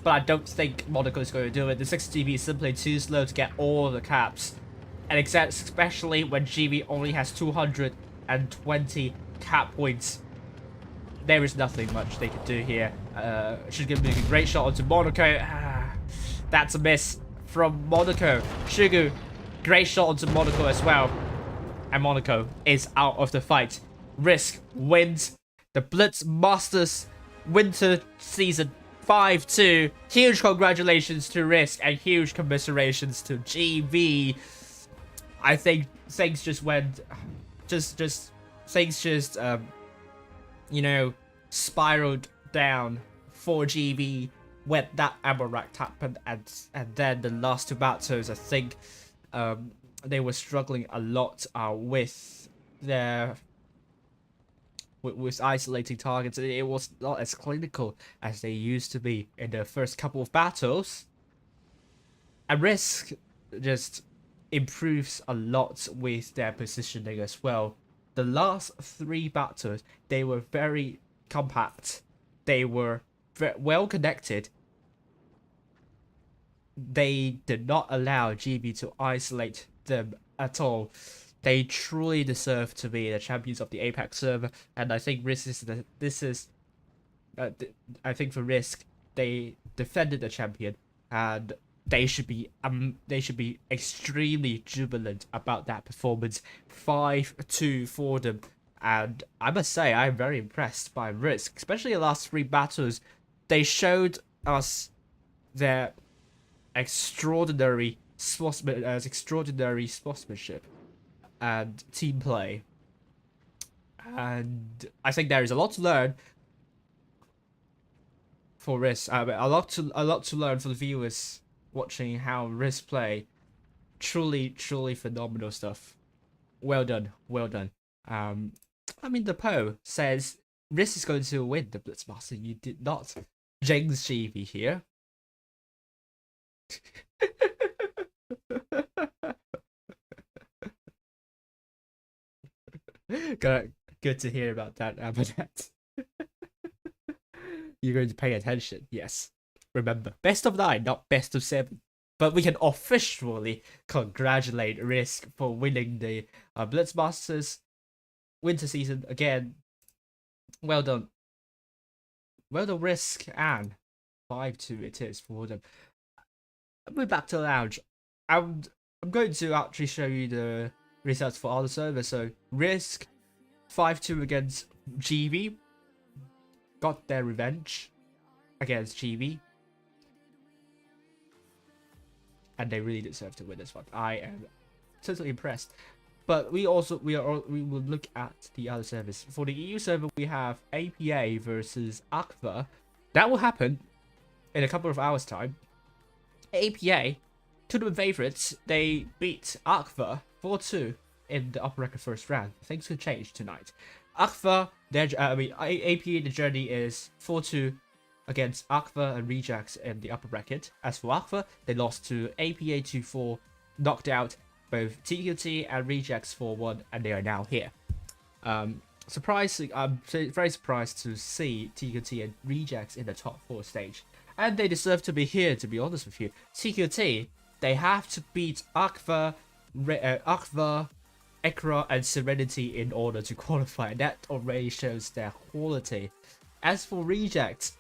But I don't think Monaco is going to do it. The 60 GB is simply too slow to get all of the caps. And especially when GB only has 220 cap points. There is nothing much they can do here. Should give me a great shot onto Monaco. That's a miss from Monaco. Shugu, great shot onto Monaco as well. And Monaco is out of the fight. RISQ wins the Blitz Masters Winter Season 5-2. Huge congratulations to RISQ and huge commiserations to GB. I think things just went, things just you know, spiraled down for GB when that ammo rack happened, and then the last 2 battles, I think they were struggling a lot with their with isolating targets. It was not as clinical as they used to be in the first couple of battles. And RISQ just improves a lot with their positioning as well. The last 3 battles, they were very compact. They were well connected. They did not allow GB to isolate them at all. They truly deserve to be the champions of the APAC server, and I think I think for RISQ, they defended the champion, and they should be extremely jubilant about that performance. 5-2 for them, and I must say I'm very impressed by RISQ, especially the last 3 battles. They showed us their extraordinary sportsmanship and team play, and I think there is a lot to learn for RISQ. A lot to learn for the viewers watching how RISQ play. Truly phenomenal stuff. Well done. I mean, the poll says RISQ is going to win the Blitzmaster. You did not jinx GB here. Good to hear about that, Abernat. You're going to pay attention, yes. Remember, best of 9, not best of 7. But we can officially congratulate RISQ for winning the Blitzmasters winter season again. Well done. Well done, RISQ, and 5-2 it is for them. We're back to the lounge. I'm going to actually show you the results for other servers. So RISQ 5-2 against GB. Got their revenge against GB. And they really deserve to win this one. I am totally impressed. But we will look at the other servers. For the EU server, we have APA versus ARWV. That will happen in a couple of hours' time. APA, tournament favorites, they beat ARWV 4-2 in the upper bracket first round. Things could change tonight. ARWV, APA, the journey is 4-2 against ARWV and Rejects in the upper bracket. As for ARWV, they lost to APA 2-4, knocked out both TQT and Rejects 4-1, and they are now here. Surprising, I'm very surprised to see TQT and Rejects in the top 4 stage. And they deserve to be here, to be honest with you. TQT, they have to beat ARWV, Ekra, and Serenity in order to qualify. That already shows their quality. As for Rejects,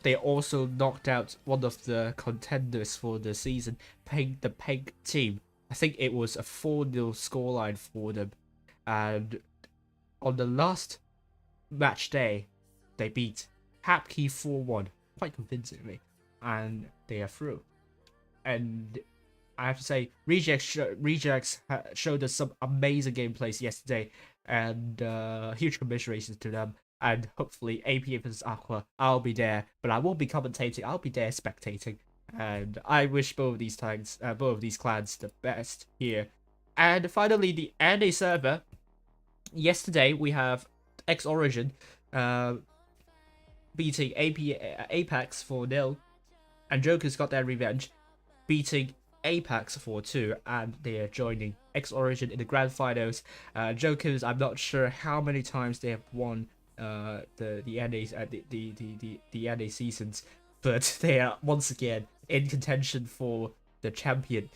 they also knocked out one of the contenders for the season, the Pink team. I think it was a 4-0 scoreline for them. And on the last match day, they beat Hapkey 4-1. Quite convincingly, and they are through. And I have to say, Rejects showed us some amazing gameplays yesterday, and huge commiserations to them. And hopefully, APA vs ARWV, I'll be there, but I won't be commentating. I'll be there spectating, and I wish both of these clans the best here. And finally, the NA server. Yesterday we have X Origin. Beating APAC 4-0, and Jokers got their revenge, beating APAC 4-2, and they are joining X Origin in the grand finals. Jokers, I'm not sure how many times they have won the NA seasons, but they are once again in contention for the champion.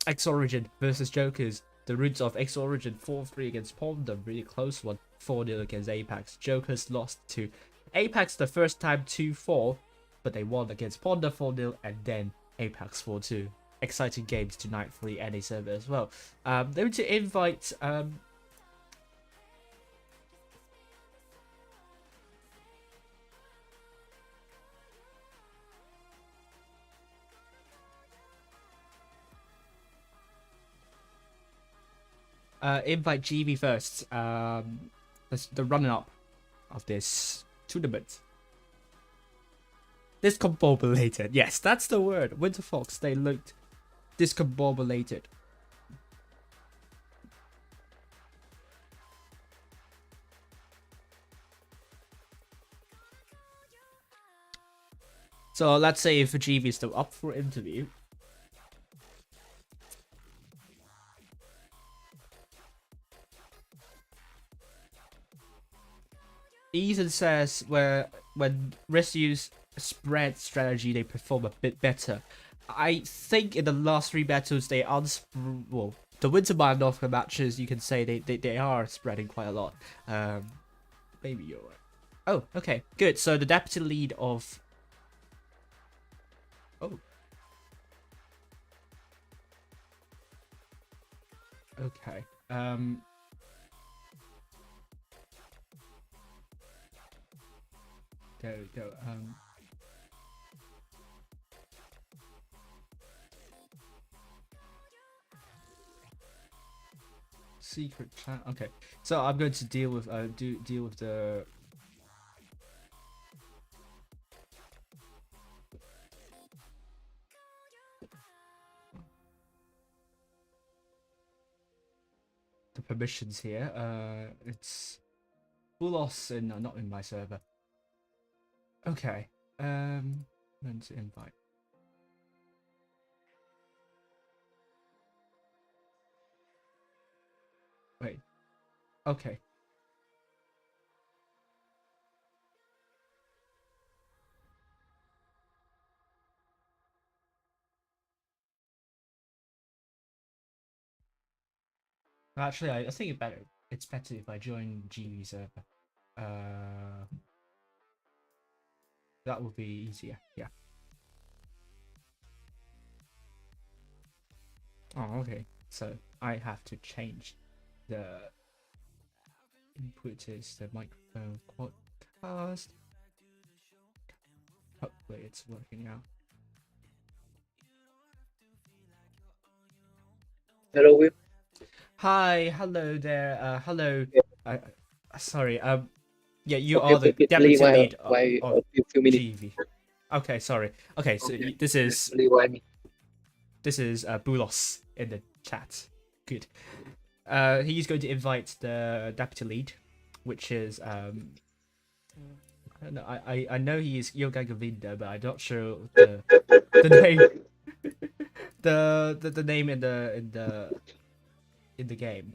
X Origin versus Jokers. The roots of X Origin 4-3 against Ponder, really close one. 4-0 against APAC. Jokers lost to APAC the first time 2-4, but they won against Ponder 4-0 and then APAC 4-2. Exciting games tonight for the NA server as well. I'm going to invite invite GB first. The runner-up of this tournament. Discombobulated. Yes, that's the word. Winter Fox, they looked discombobulated. So let's say if GB is still up for interview. Ethan says when RISQ use spread strategy, they perform a bit better. I think in the last 3 battles, they well, the Winter Malinovka matches, you can say they are spreading quite a lot. Maybe you're right. Oh, okay, good. So the deputy lead of... Oh. Okay. There we go. Secret clan. Okay, so I'm going to deal with deal with the permissions here. It's Bulos in not in my server. Okay. I'm going to invite. Wait. Okay. Actually, I think it's better if I join GV server. That would be easier. Yeah. Oh, okay. So I have to change the input is the microphone podcast. Hopefully it's working out. Hello, Will. Hi, hello there. Hello. Sorry. Yeah, you Okay, are the okay, deputy why- lead why- of few minutes. GV. Okay, sorry. Okay, so this is Bulos in the chat. Good. He's going to invite the deputy lead, which is I don't know. I know he is Yoga Govinda, but I'm not sure the name the name in the game.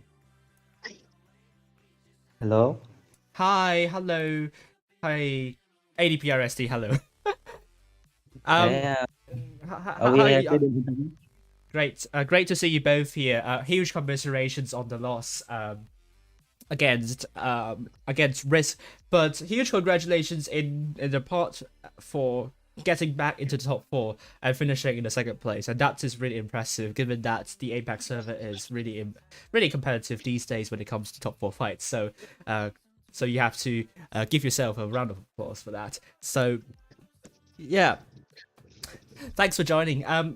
Hello. Hi, hello, hi, ADPRSD, hello. Yeah. Hi, Are we hi, here? great, great to see you both here. Huge commiserations on the loss against RISQ, but huge congratulations in the part for getting back into the top 4 and finishing in the 2nd place, and that is really impressive given that the APAC server is really competitive these days when it comes to top 4 fights. So so you have to give yourself a round of applause for that. So yeah, thanks for joining. I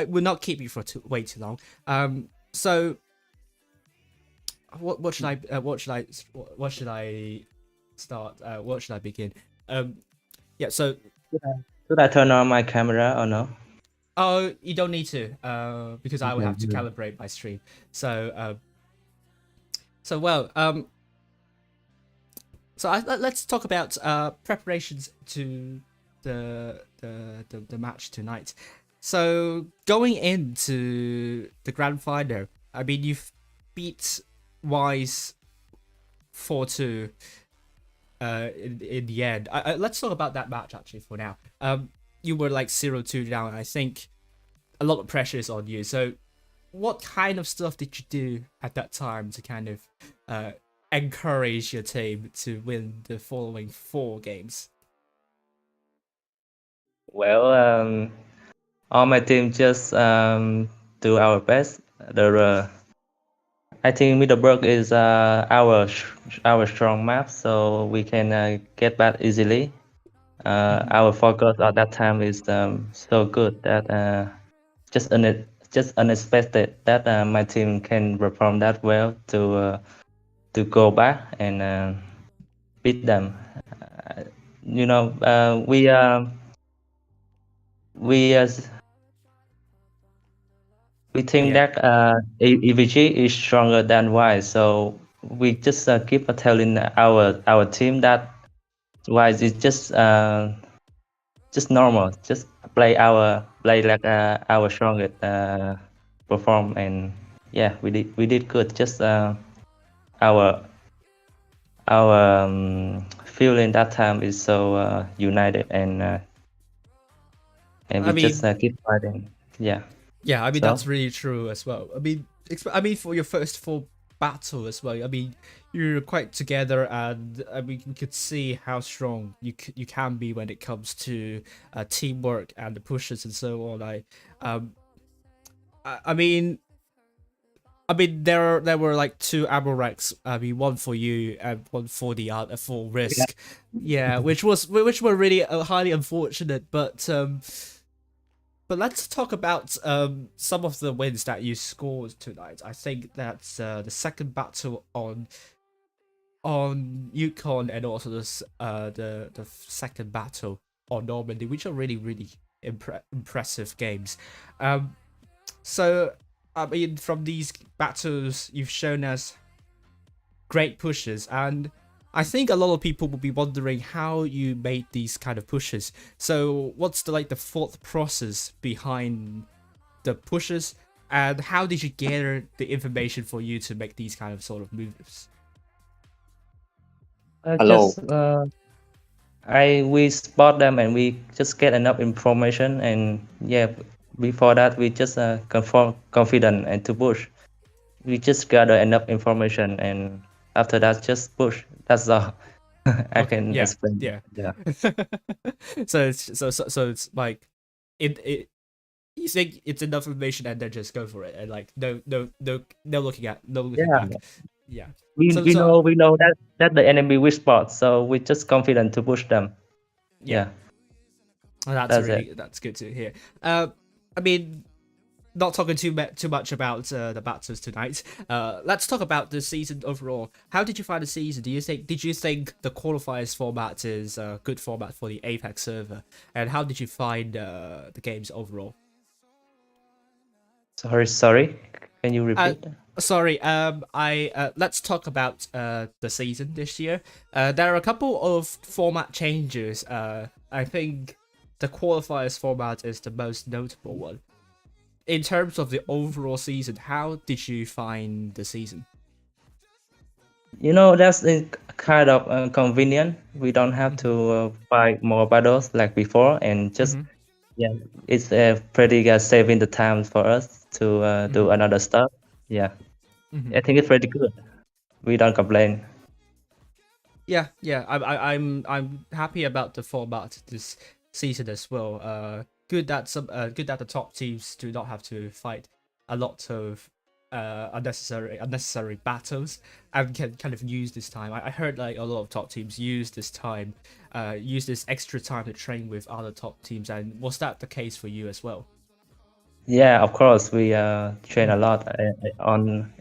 will not keep you for way too long. So what should I start? What should I begin? Yeah, so Should I turn on my camera or no? oh, you don't need to, because I will have to Okay. calibrate my stream. So well, so let's talk about preparations to the match tonight. So going into the grand final, I mean, you've beat Wise 4-2 in the end. Let's talk about that match actually for now. You were like 0-2 down. I think a lot of pressure is on you. So what kind of stuff did you do at that time to kind of encourage your team to win the following 4 games? Well, all my team just do our best. I think Middleburg is our strong map, so we can get back easily. Our focus at that time is so good that just unexpected that my team can perform that well to go back and beat them. You know, we think Yeah. that EVG is stronger than Wise, so we just keep telling our team that Wise is just normal, just play like our strongest perform, and yeah, we did good. Just our our feeling that time is so united, and I we mean, just keep fighting. Yeah. yeah, I mean So that's really true as well. I mean, I mean for your first full battle as well. I mean, you're quite together, and I mean you could see how strong you can be when it comes to teamwork and the pushes and so on. Um, I mean. I mean, there were like two ammo racks. I mean, one for you and one for the other for RISQ. Yeah, which were really highly unfortunate. But let's talk about some of the wins that you scored tonight. I think that's the second battle on Yukon, and also the second battle on Normandy, which are really impressive games. So I mean, from these battles, you've shown us great pushes, and I think a lot of people will be wondering how you made these kind of pushes. So what's the thought process behind the pushes, and how did you gather the information for you to make these kind of sort of moves? Hello. just we spot them, and we just get enough information, and yeah, before that we just confident and to push. We just gather enough information, and after that just push. That's all I Okay, can yeah, explain. yeah. Yeah. So it's like it you think it's enough information and then just go for it, and like no looking Yeah. back. Yeah. We So we know that the enemy weak spot, so we just confident to push them. Yeah. Oh, that's good to hear. I mean, not talking too much about the battles tonight. Let's talk about the season overall. How did you find the season? Did you think the qualifiers format is a good format for the APAC server? And how did you find the games overall? Sorry. Can you repeat? Sorry, let's talk about the season this year. There are a couple of format changes. I think the qualifiers format is the most notable one. In terms of the overall season, how did you find the season? That's kind of convenient. We don't have to fight more battles like before, and just yeah, it's pretty saving the time for us to do another stuff. Yeah, I think it's pretty good. We don't complain. Yeah. I'm happy about the format this season as well. Good that the top teams do not have to fight a lot of unnecessary battles, and can kind of use this time. I heard like a lot of top teams use this extra time to train with other top teams, and was that the case for you as well? Yeah, of course, we train a lot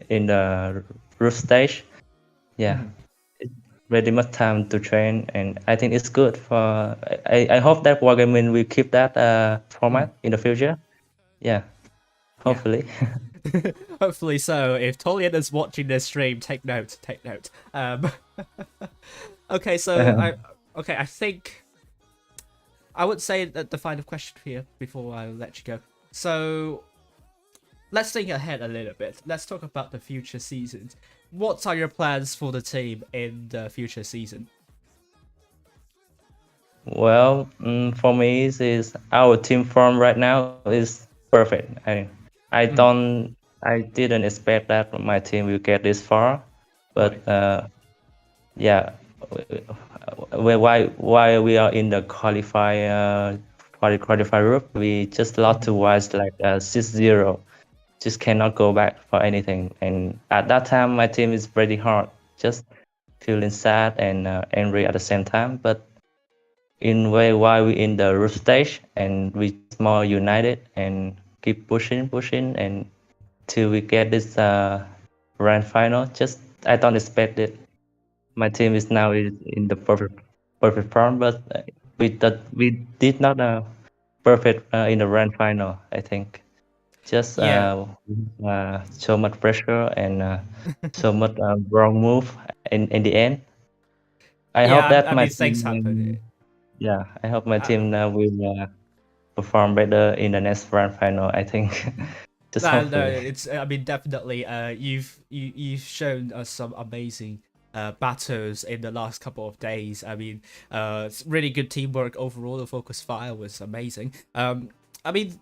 in the roof stage. Yeah, it's very much time to train, and I think it's good for. I hope that Wargaming will keep that format in the future. Yeah, hopefully. Hopefully so. If Tolian is watching this stream, take note. Okay, so I think I would say that the final question here before I let you go. So let's think ahead a little bit. Let's talk about the future seasons. What are your plans for the team in the future season? Well, for me, is our team form right now is perfect. I didn't expect that my team will get this far, but yeah, why we are in the qualify group, we just lost to Wise like 6-0, just cannot go back for anything. And at that time, my team is pretty hard, just feeling sad and angry at the same time. But in way, why we in the group stage, and we more united and keep pushing, and till we get this grand final. Just I don't expect it. My team is now in the perfect form, but we did not perfect in the grand final. I think just so much pressure and so much wrong move in the end. I hope that my things happen. team, yeah, I hope my team will perform better in the next grand final. I think. No, it's. I mean, definitely. You've shown us some amazing battles in the last couple of days. I mean, it's really good teamwork overall. The focus fire was amazing. I mean,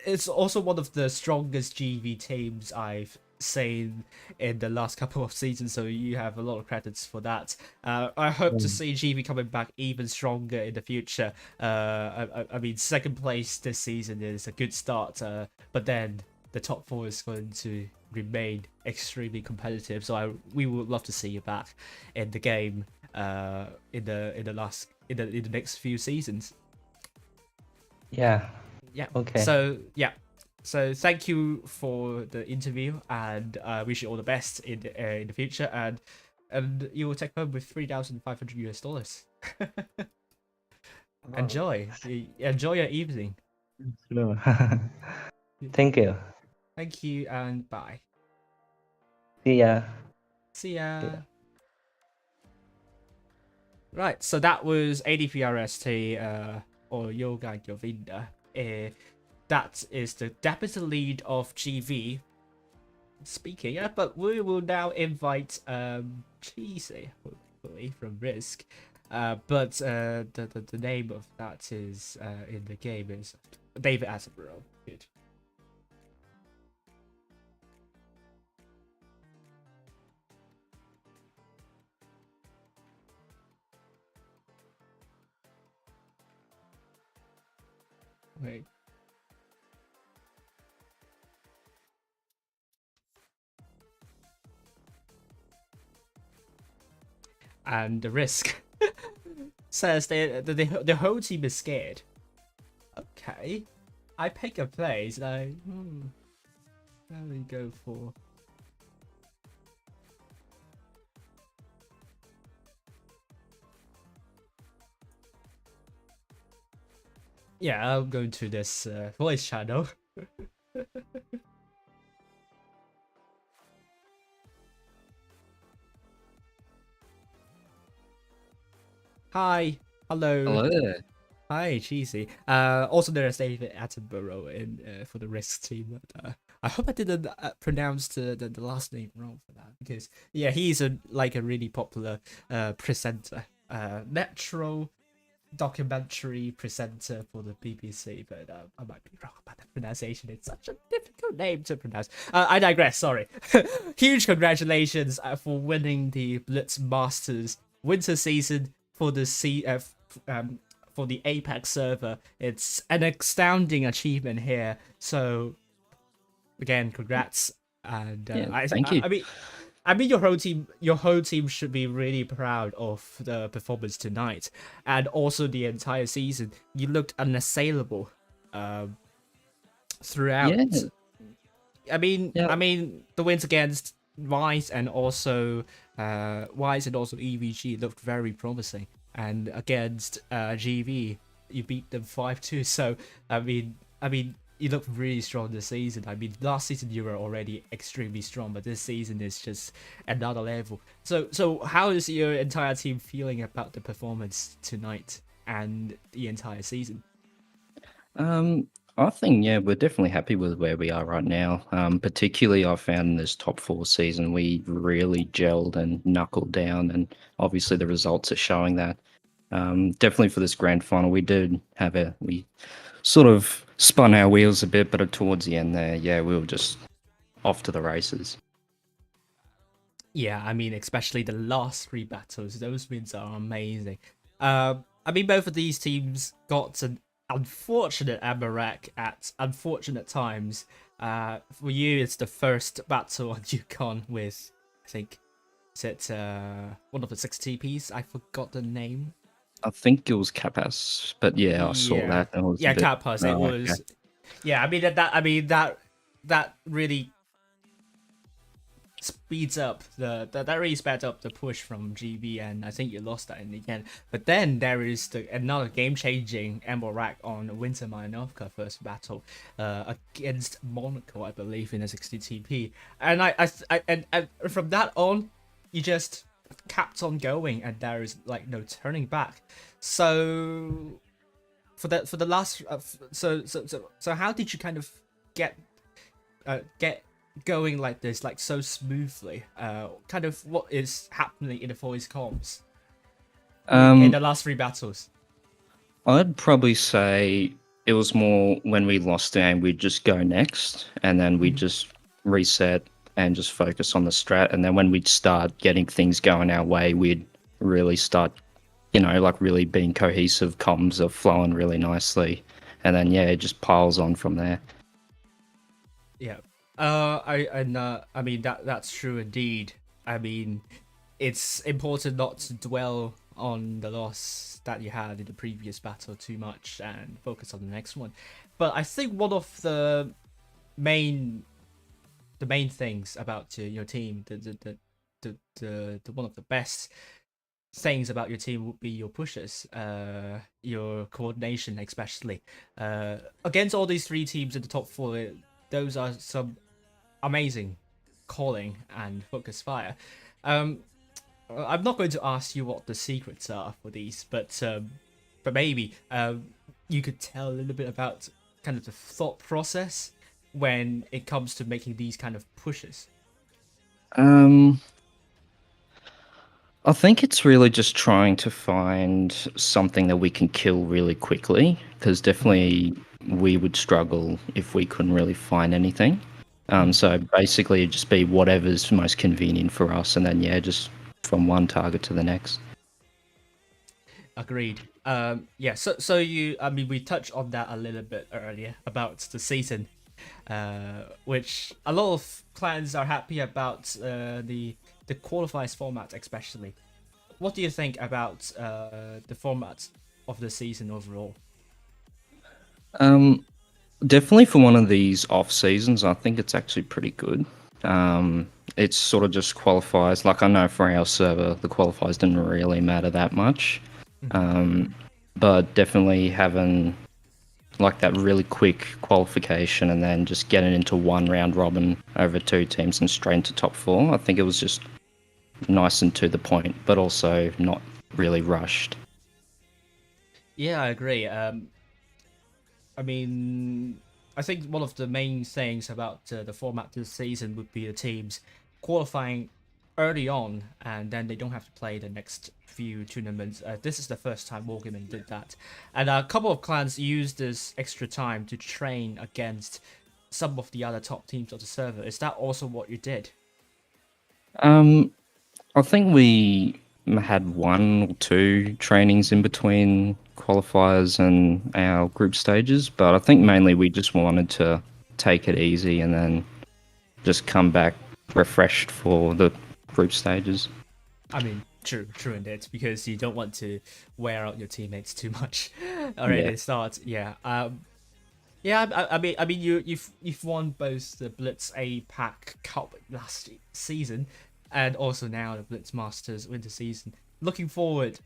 it's also one of the strongest GV teams I've seen in the last couple of seasons, so you have a lot of credits for that. I hope to see GV coming back even stronger in the future. I mean, second place this season is a good start, but then the top four is going to remain extremely competitive. So we would love to see you back in the game in the next few seasons. Yeah. Yeah. Okay. So thank you for the interview, and wish you all the best in the future, and you will take home with $3,500. Enjoy your evening. Sure. Thank you. Thank you, and bye. See ya. See ya. Yeah. Right, so that was ADPRST or Yoga Govinda. That is the deputy lead of GV speaking, but we will now invite Cheesy, hopefully, from RISQ. But the name of that is in the game is David Attenborough. Good. Wait. And the RISQ says the whole team is scared. Okay, I pick a place. Like, where we go for? Yeah, I'm going to this voice channel. Hi, hello. Hello there. Hi, Cheesy. Also there's David Attenborough in for the RISQ team. But, I hope I didn't pronounce the last name wrong for that, because yeah, he's a really popular presenter, natural documentary presenter for the BBC. But I might be wrong about the pronunciation. It's such a difficult name to pronounce. I digress. Sorry. Huge congratulations for winning the Blitz Masters winter season for the for the APAC server. It's an astounding achievement here. So again, congrats. And thank you. I mean, your whole team should be really proud of the performance tonight, and also the entire season. You looked unassailable throughout. Yeah. I mean, Yeah. the wins against Wise and also EVG looked very promising, and against GV you beat them 5-2. So I mean you look really strong this season. I mean, last season you were already extremely strong, but this season is just another level. So how is your entire team feeling about the performance tonight and the entire season? I think, yeah, we're definitely happy with where we are right now. Particularly, I found in this top four season, we really gelled and knuckled down, and obviously the results are showing that. Definitely for this grand final, we sort of spun our wheels a bit, but towards the end there, yeah, we were just off to the races. Yeah, I mean, especially the last three battles, those wins are amazing. I mean, both of these teams got an unfortunate APAC at unfortunate times. For you, it's the first battle on Yukon with, I think, is it one of the 6 TPs? I forgot the name. I think it was Capas, but yeah, I saw that. And it was a bit- Capas. It was. okay. Yeah, I mean that really speeds up that really sped up the push from GB, and I think you lost that in the end. But then there is another game-changing APAC on Winter Malinovka first battle against Monaco, I believe, in a 60 TP, and and from that on, you just kept on going, and there is like no turning back. So for the last so how did you kind of get going like this, like so smoothly? Kind of what is happening in the voice comms in the last 3 battles? I'd probably say it was more when we lost the game, we'd just go next, and then we'd just reset and just focus on the strat. And then when we'd start getting things going our way, we'd really start, like really being cohesive. Comms are flowing really nicely, and then it just piles on from there. Yeah. I mean that's true indeed. I mean, it's important not to dwell on the loss that you had in the previous battle too much and focus on the next one. But I think one of the main things about your team, the one of the best things about your team would be your pushes, your coordination especially. Against all these 3 teams in the top 4, those are some amazing calling and focus fire. I'm not going to ask you what the secrets are for these, but maybe you could tell a little bit about kind of the thought process when it comes to making these kind of pushes. I think it's really just trying to find something that we can kill really quickly, because definitely we would struggle if we couldn't really find anything. So basically it'd just be whatever's most convenient for us, and then just from one target to the next. Agreed. Yeah, so you, I mean, we touched on that a little bit earlier about the season, which a lot of clans are happy about, the qualifiers format especially. What do you think about the format of the season overall? Definitely for one of these off seasons, I think it's actually pretty good. It's sort of just qualifiers. Like, I know for our server, the qualifiers didn't really matter that much. But definitely having like that really quick qualification and then just getting into one round robin over 2 teams and straight into top 4, I think it was just nice and to the point, but also not really rushed. Yeah, I agree. I mean, I think one of the main things about the format this season would be the teams qualifying early on, and then they don't have to play the next few tournaments. This is the first time Wargaming did that, and a couple of clans used this extra time to train against some of the other top teams of the server. Is that also what you did? I think we had 1 or 2 trainings in between qualifiers and our group stages, but I think mainly we just wanted to take it easy and then just come back refreshed for the group stages. I mean, true indeed, because you don't want to wear out your teammates too much already at the start. Yeah. Yeah, I mean, you've won both the Blitz APAC Cup last season, and also now the Blitz Masters Winter season. Looking forward,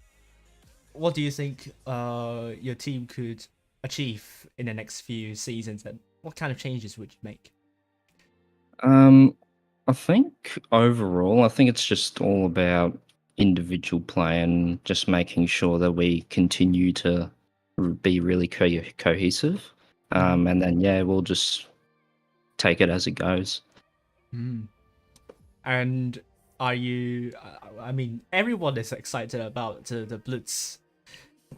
what do you think your team could achieve in the next few seasons, and what kind of changes would you make? I think overall, I think it's just all about individual play and just making sure that we continue to be really cohesive. And then, we'll just take it as it goes. And are you, I mean, everyone is excited about the Blitz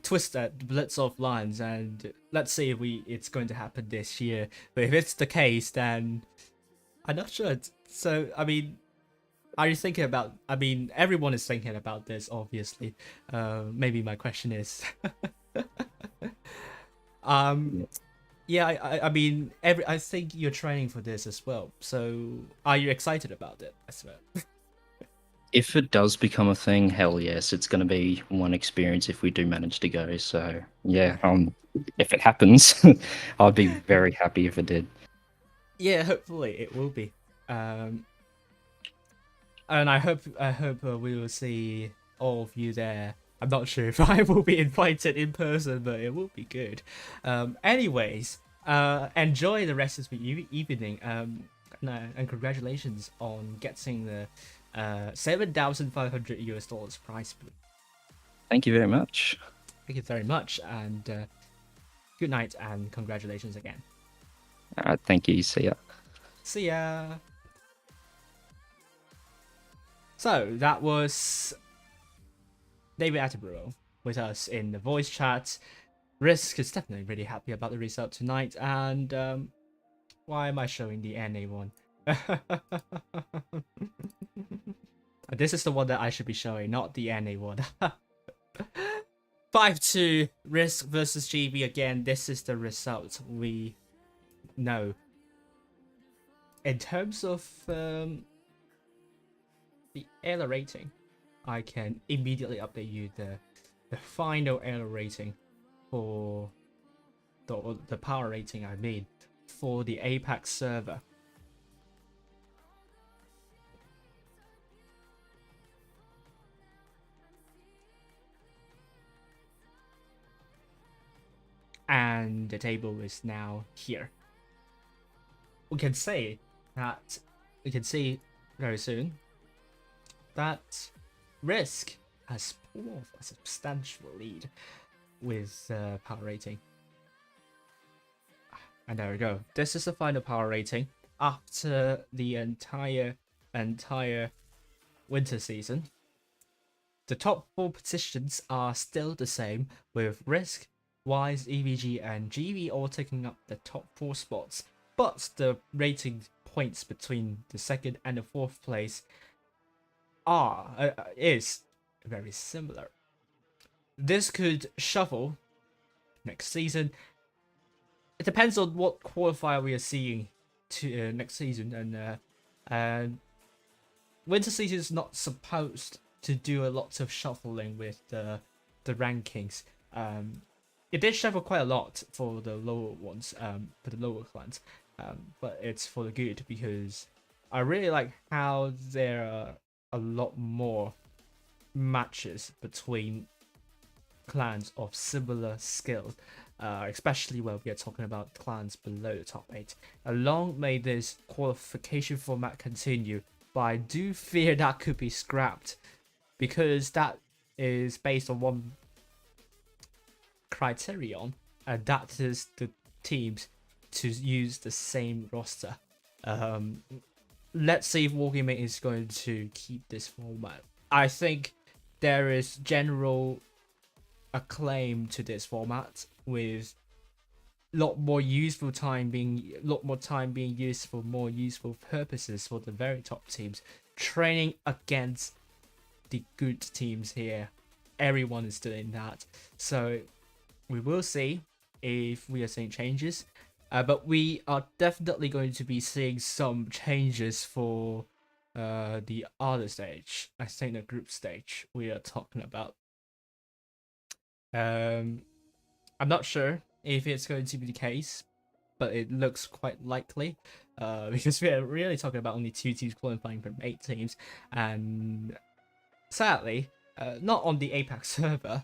twist, that Blitz of Lines, and let's see if it's going to happen this year. But if it's the case, then I'm not sure. So, I mean, are you thinking about, I mean, everyone is thinking about this, obviously. Maybe my question is, yeah, I mean, I think you're training for this as well. So, are you excited about it as well? If it does become a thing, hell yes, it's going to be one experience if we do manage to go. So, if it happens, I'd be very happy if it did. Yeah, hopefully it will be. And I hope we will see all of you there. I'm not sure if I will be invited in person, but it will be good. Anyways, enjoy the rest of the evening. And congratulations on getting the $7,500 prize pool. Thank you very much. Thank you very much, and good night, and congratulations again. Thank you. See ya. See ya. So that was David Attenborough with us in the voice chat. RISQ is definitely really happy about the result tonight, and why am I showing the NA one? This is the one that I should be showing, not the NA one. 5-2 RISQ versus GB again. This is the result we know. In terms of the error rating, I can immediately update you the final error rating for the power rating I made for the APAC server. And the table is now here. We can see very soon that RISQ has pulled off a substantial lead with power rating. And there we go. This is the final power rating after the entire winter season. The top 4 positions are still the same, with RISQ, Wise, EVG, and GB all taking up the top 4 spots. But the rating points between the 2nd and the 4th place is very similar. This could shuffle next season. It depends on what qualifier we are seeing to next season, and winter season is not supposed to do a lot of shuffling with the rankings. It did shuffle quite a lot for the lower ones, for the lower clans, but it's for the good, because I really like how there are a lot more matches between clans of similar skill, especially when we are talking about clans below the top 8. Long may this qualification format continue, but I do fear that could be scrapped, because that is based on one criterion, and that is the teams to use the same roster. Let's see if Wargaming is going to keep this format. I think there is general acclaim to this format, with a lot more time being used for more useful purposes for the very top teams, training against the good teams here. Everyone is doing that, so we will see if we are seeing changes, but we are definitely going to be seeing some changes for the other stage. I think the group stage we are talking about. I'm not sure if it's going to be the case, but it looks quite likely, because we are really talking about only 2 teams qualifying from 8 teams, and sadly, not on the APAC server.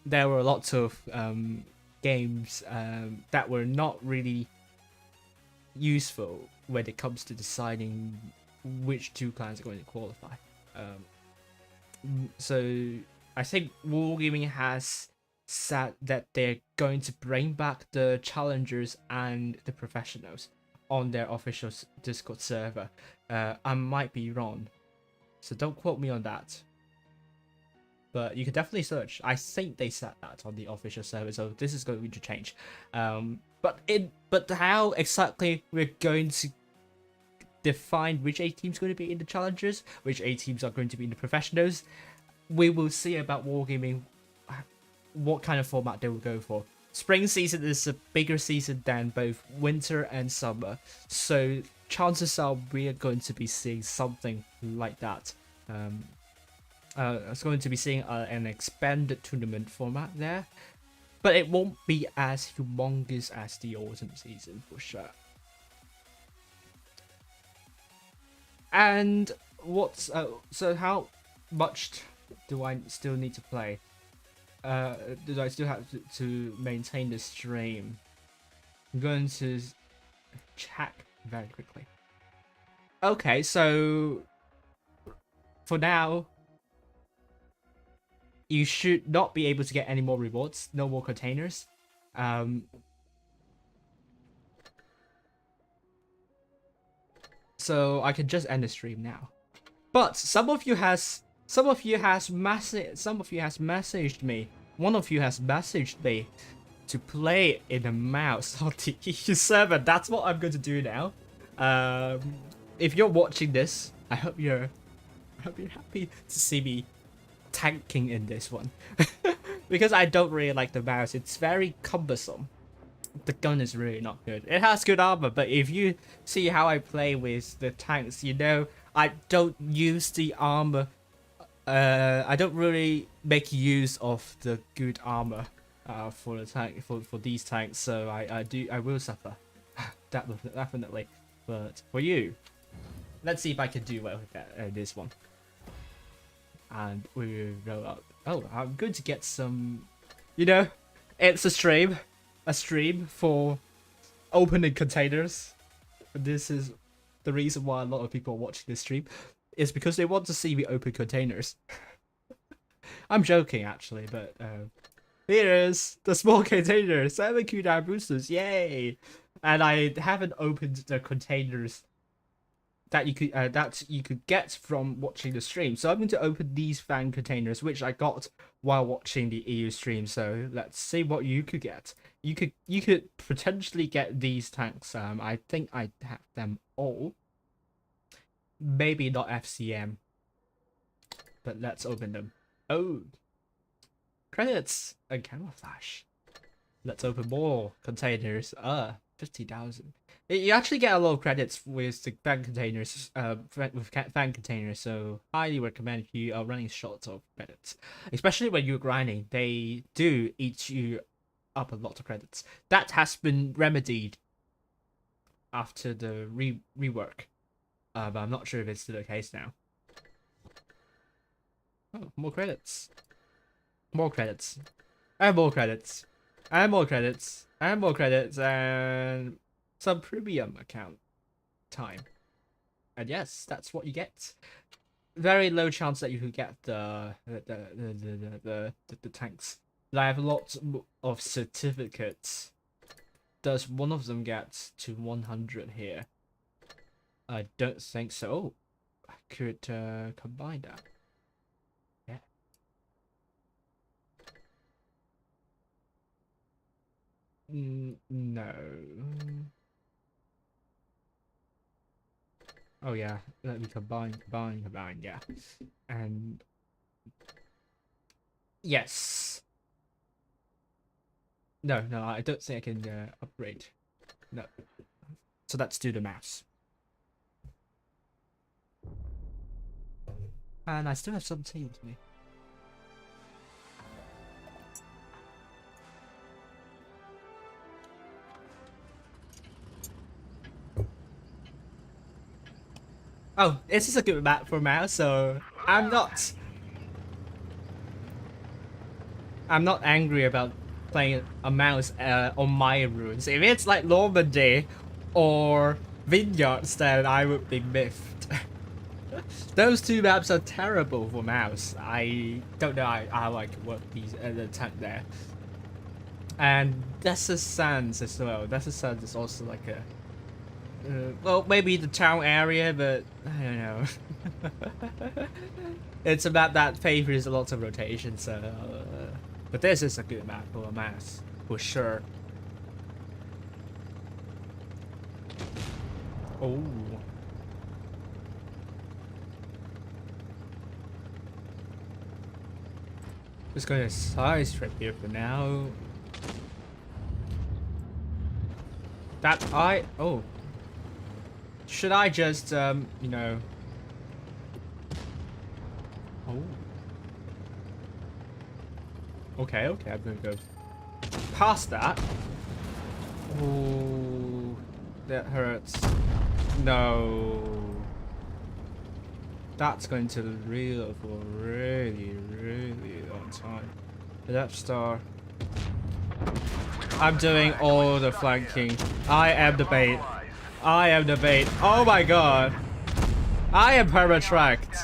There were lots of games that were not really useful when it comes to deciding which 2 clans are going to qualify. So I think Wargaming has said that they're going to bring back the challengers and the professionals on their official Discord server. I might be wrong, so don't quote me on that, but you can definitely search. I think they said that on the official server, so this is going to change. But how exactly we're going to define which 8 teams are going to be in the challengers, which 8 teams are going to be in the professionals, we will see about Wargaming what kind of format they will go for. Spring season is a bigger season than both winter and summer, so chances are we are going to be seeing something like that. It's going to be seeing an expanded tournament format there, but it won't be as humongous as the autumn season for sure. And what's so how much do I still need to play? Do I still have to maintain the stream? I'm going to check very quickly. Okay, so for now, you should not be able to get any more rewards, no more containers. So I can just end the stream now. But some of you has messaged me. One of you has messaged me to play in a mouse on the EU server. That's what I'm going to do now. If you're watching this, I hope you're happy to see me tanking in this one. Because I don't really like the mouse. It's very cumbersome. The gun is really not good. It has good armor, but if you see how I play with the tanks, you know I don't use the armor. I don't really make use of the good armor for the tank for these tanks. So I will suffer. Definitely. But for you, let's see if I can do well with this one. And we will go up. Oh, I'm going to get some. You know, it's a stream for opening containers. This is the reason why a lot of people are watching this stream, is because they want to see me open containers. I'm joking actually, but here's the small container, 7 cooldown boosters, yay! And I haven't opened the containers that you could get from watching the stream. So I'm going to open these fan containers, which I got while watching the EU stream. So let's see what you could get. You could potentially get these tanks. I think I have them all. Maybe not FCM, but let's open them. Oh, credits and camouflage. Let's open more containers. 50,000. You actually get a lot of credits with the fan containers. Fan containers. So highly recommend if you are running short of credits, especially when you're grinding. They do eat you up a lot of credits. That has been remedied after the rework. But I'm not sure if it's still the case now. Oh, more credits. More credits. And more credits. And more credits. And more credits. And some premium account time. And yes, that's what you get. Very low chance that you could get the tanks. I have lots of certificates. Does one of them get to 100 here? I don't think so. Oh, I could combine that. Yeah. No. Oh yeah, let me combine, yeah. And yes. No, I don't think I can upgrade. No. So let's do the maths. And I still have some tea with me. Oh, this is a good map for mouse, so I'm not angry about playing a mouse on my runes. If it's like Normandy or Vineyards, then I would be miffed. Those two maps are terrible for mouse. I don't know how I can work these the tank there. And Desert Sands as well. Desert Sands is also like a well, maybe the town area, but I don't know. It's a map that favors a lot of rotation, so but this is a good map for a mouse for sure. Oh. Just going to side strip here for now. Oh. Should I just, you know... Oh. Okay, I'm gonna go past that. Oh, that hurts. No. That's going to reel for a really long time. The Death Star. I'm doing all the flanking. I am the bait. I am the bait. Oh my god. I am perma-tracked.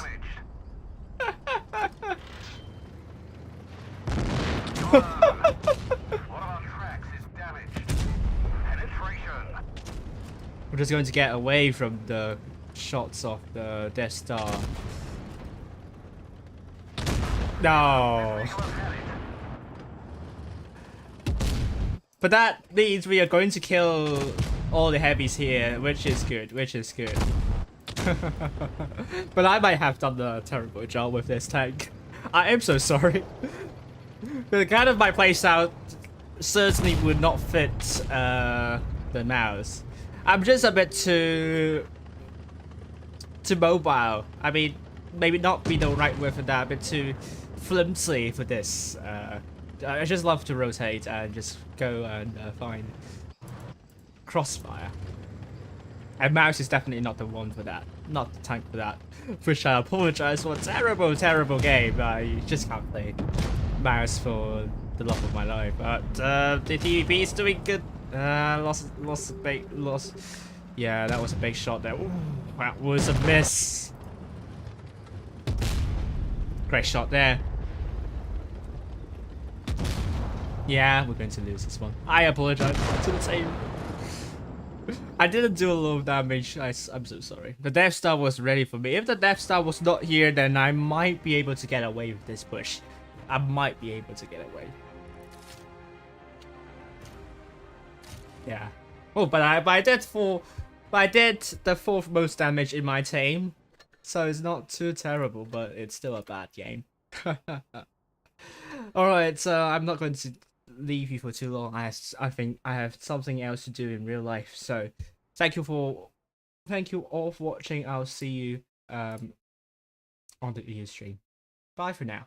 We're just going to get away from the shots of the Death Star. No. But that means we are going to kill all the heavies here, which is good, But I might have done a terrible job with this tank. I am so sorry. The kind of my playstyle certainly would not fit the mouse. I'm just a bit too mobile. I mean, maybe not be the right word for that, a bit too flimsy for this. I just love to rotate and just go and find crossfire. And mouse is definitely not the one for that. Not the tank for that. Which I apologize for a terrible, terrible game. I just can't play mouse for the love of my life. But the TVP is doing good. Lost a big loss. Yeah, that was a big shot there. Ooh, that was a miss. Great shot there. Yeah, we're going to lose this one. I apologize to the team. I didn't do a lot of damage. I'm so sorry. The Death Star was ready for me. If the Death Star was not here, then I might be able to get away with this push. I might be able to get away. Yeah. Oh, but I did the fourth most damage in my team, so it's not too terrible, but it's still a bad game. All right, so I'm not going to leave you for too long. I think I have something else to do in real life. So thank you all for watching. I'll see you on the video stream. Bye for now.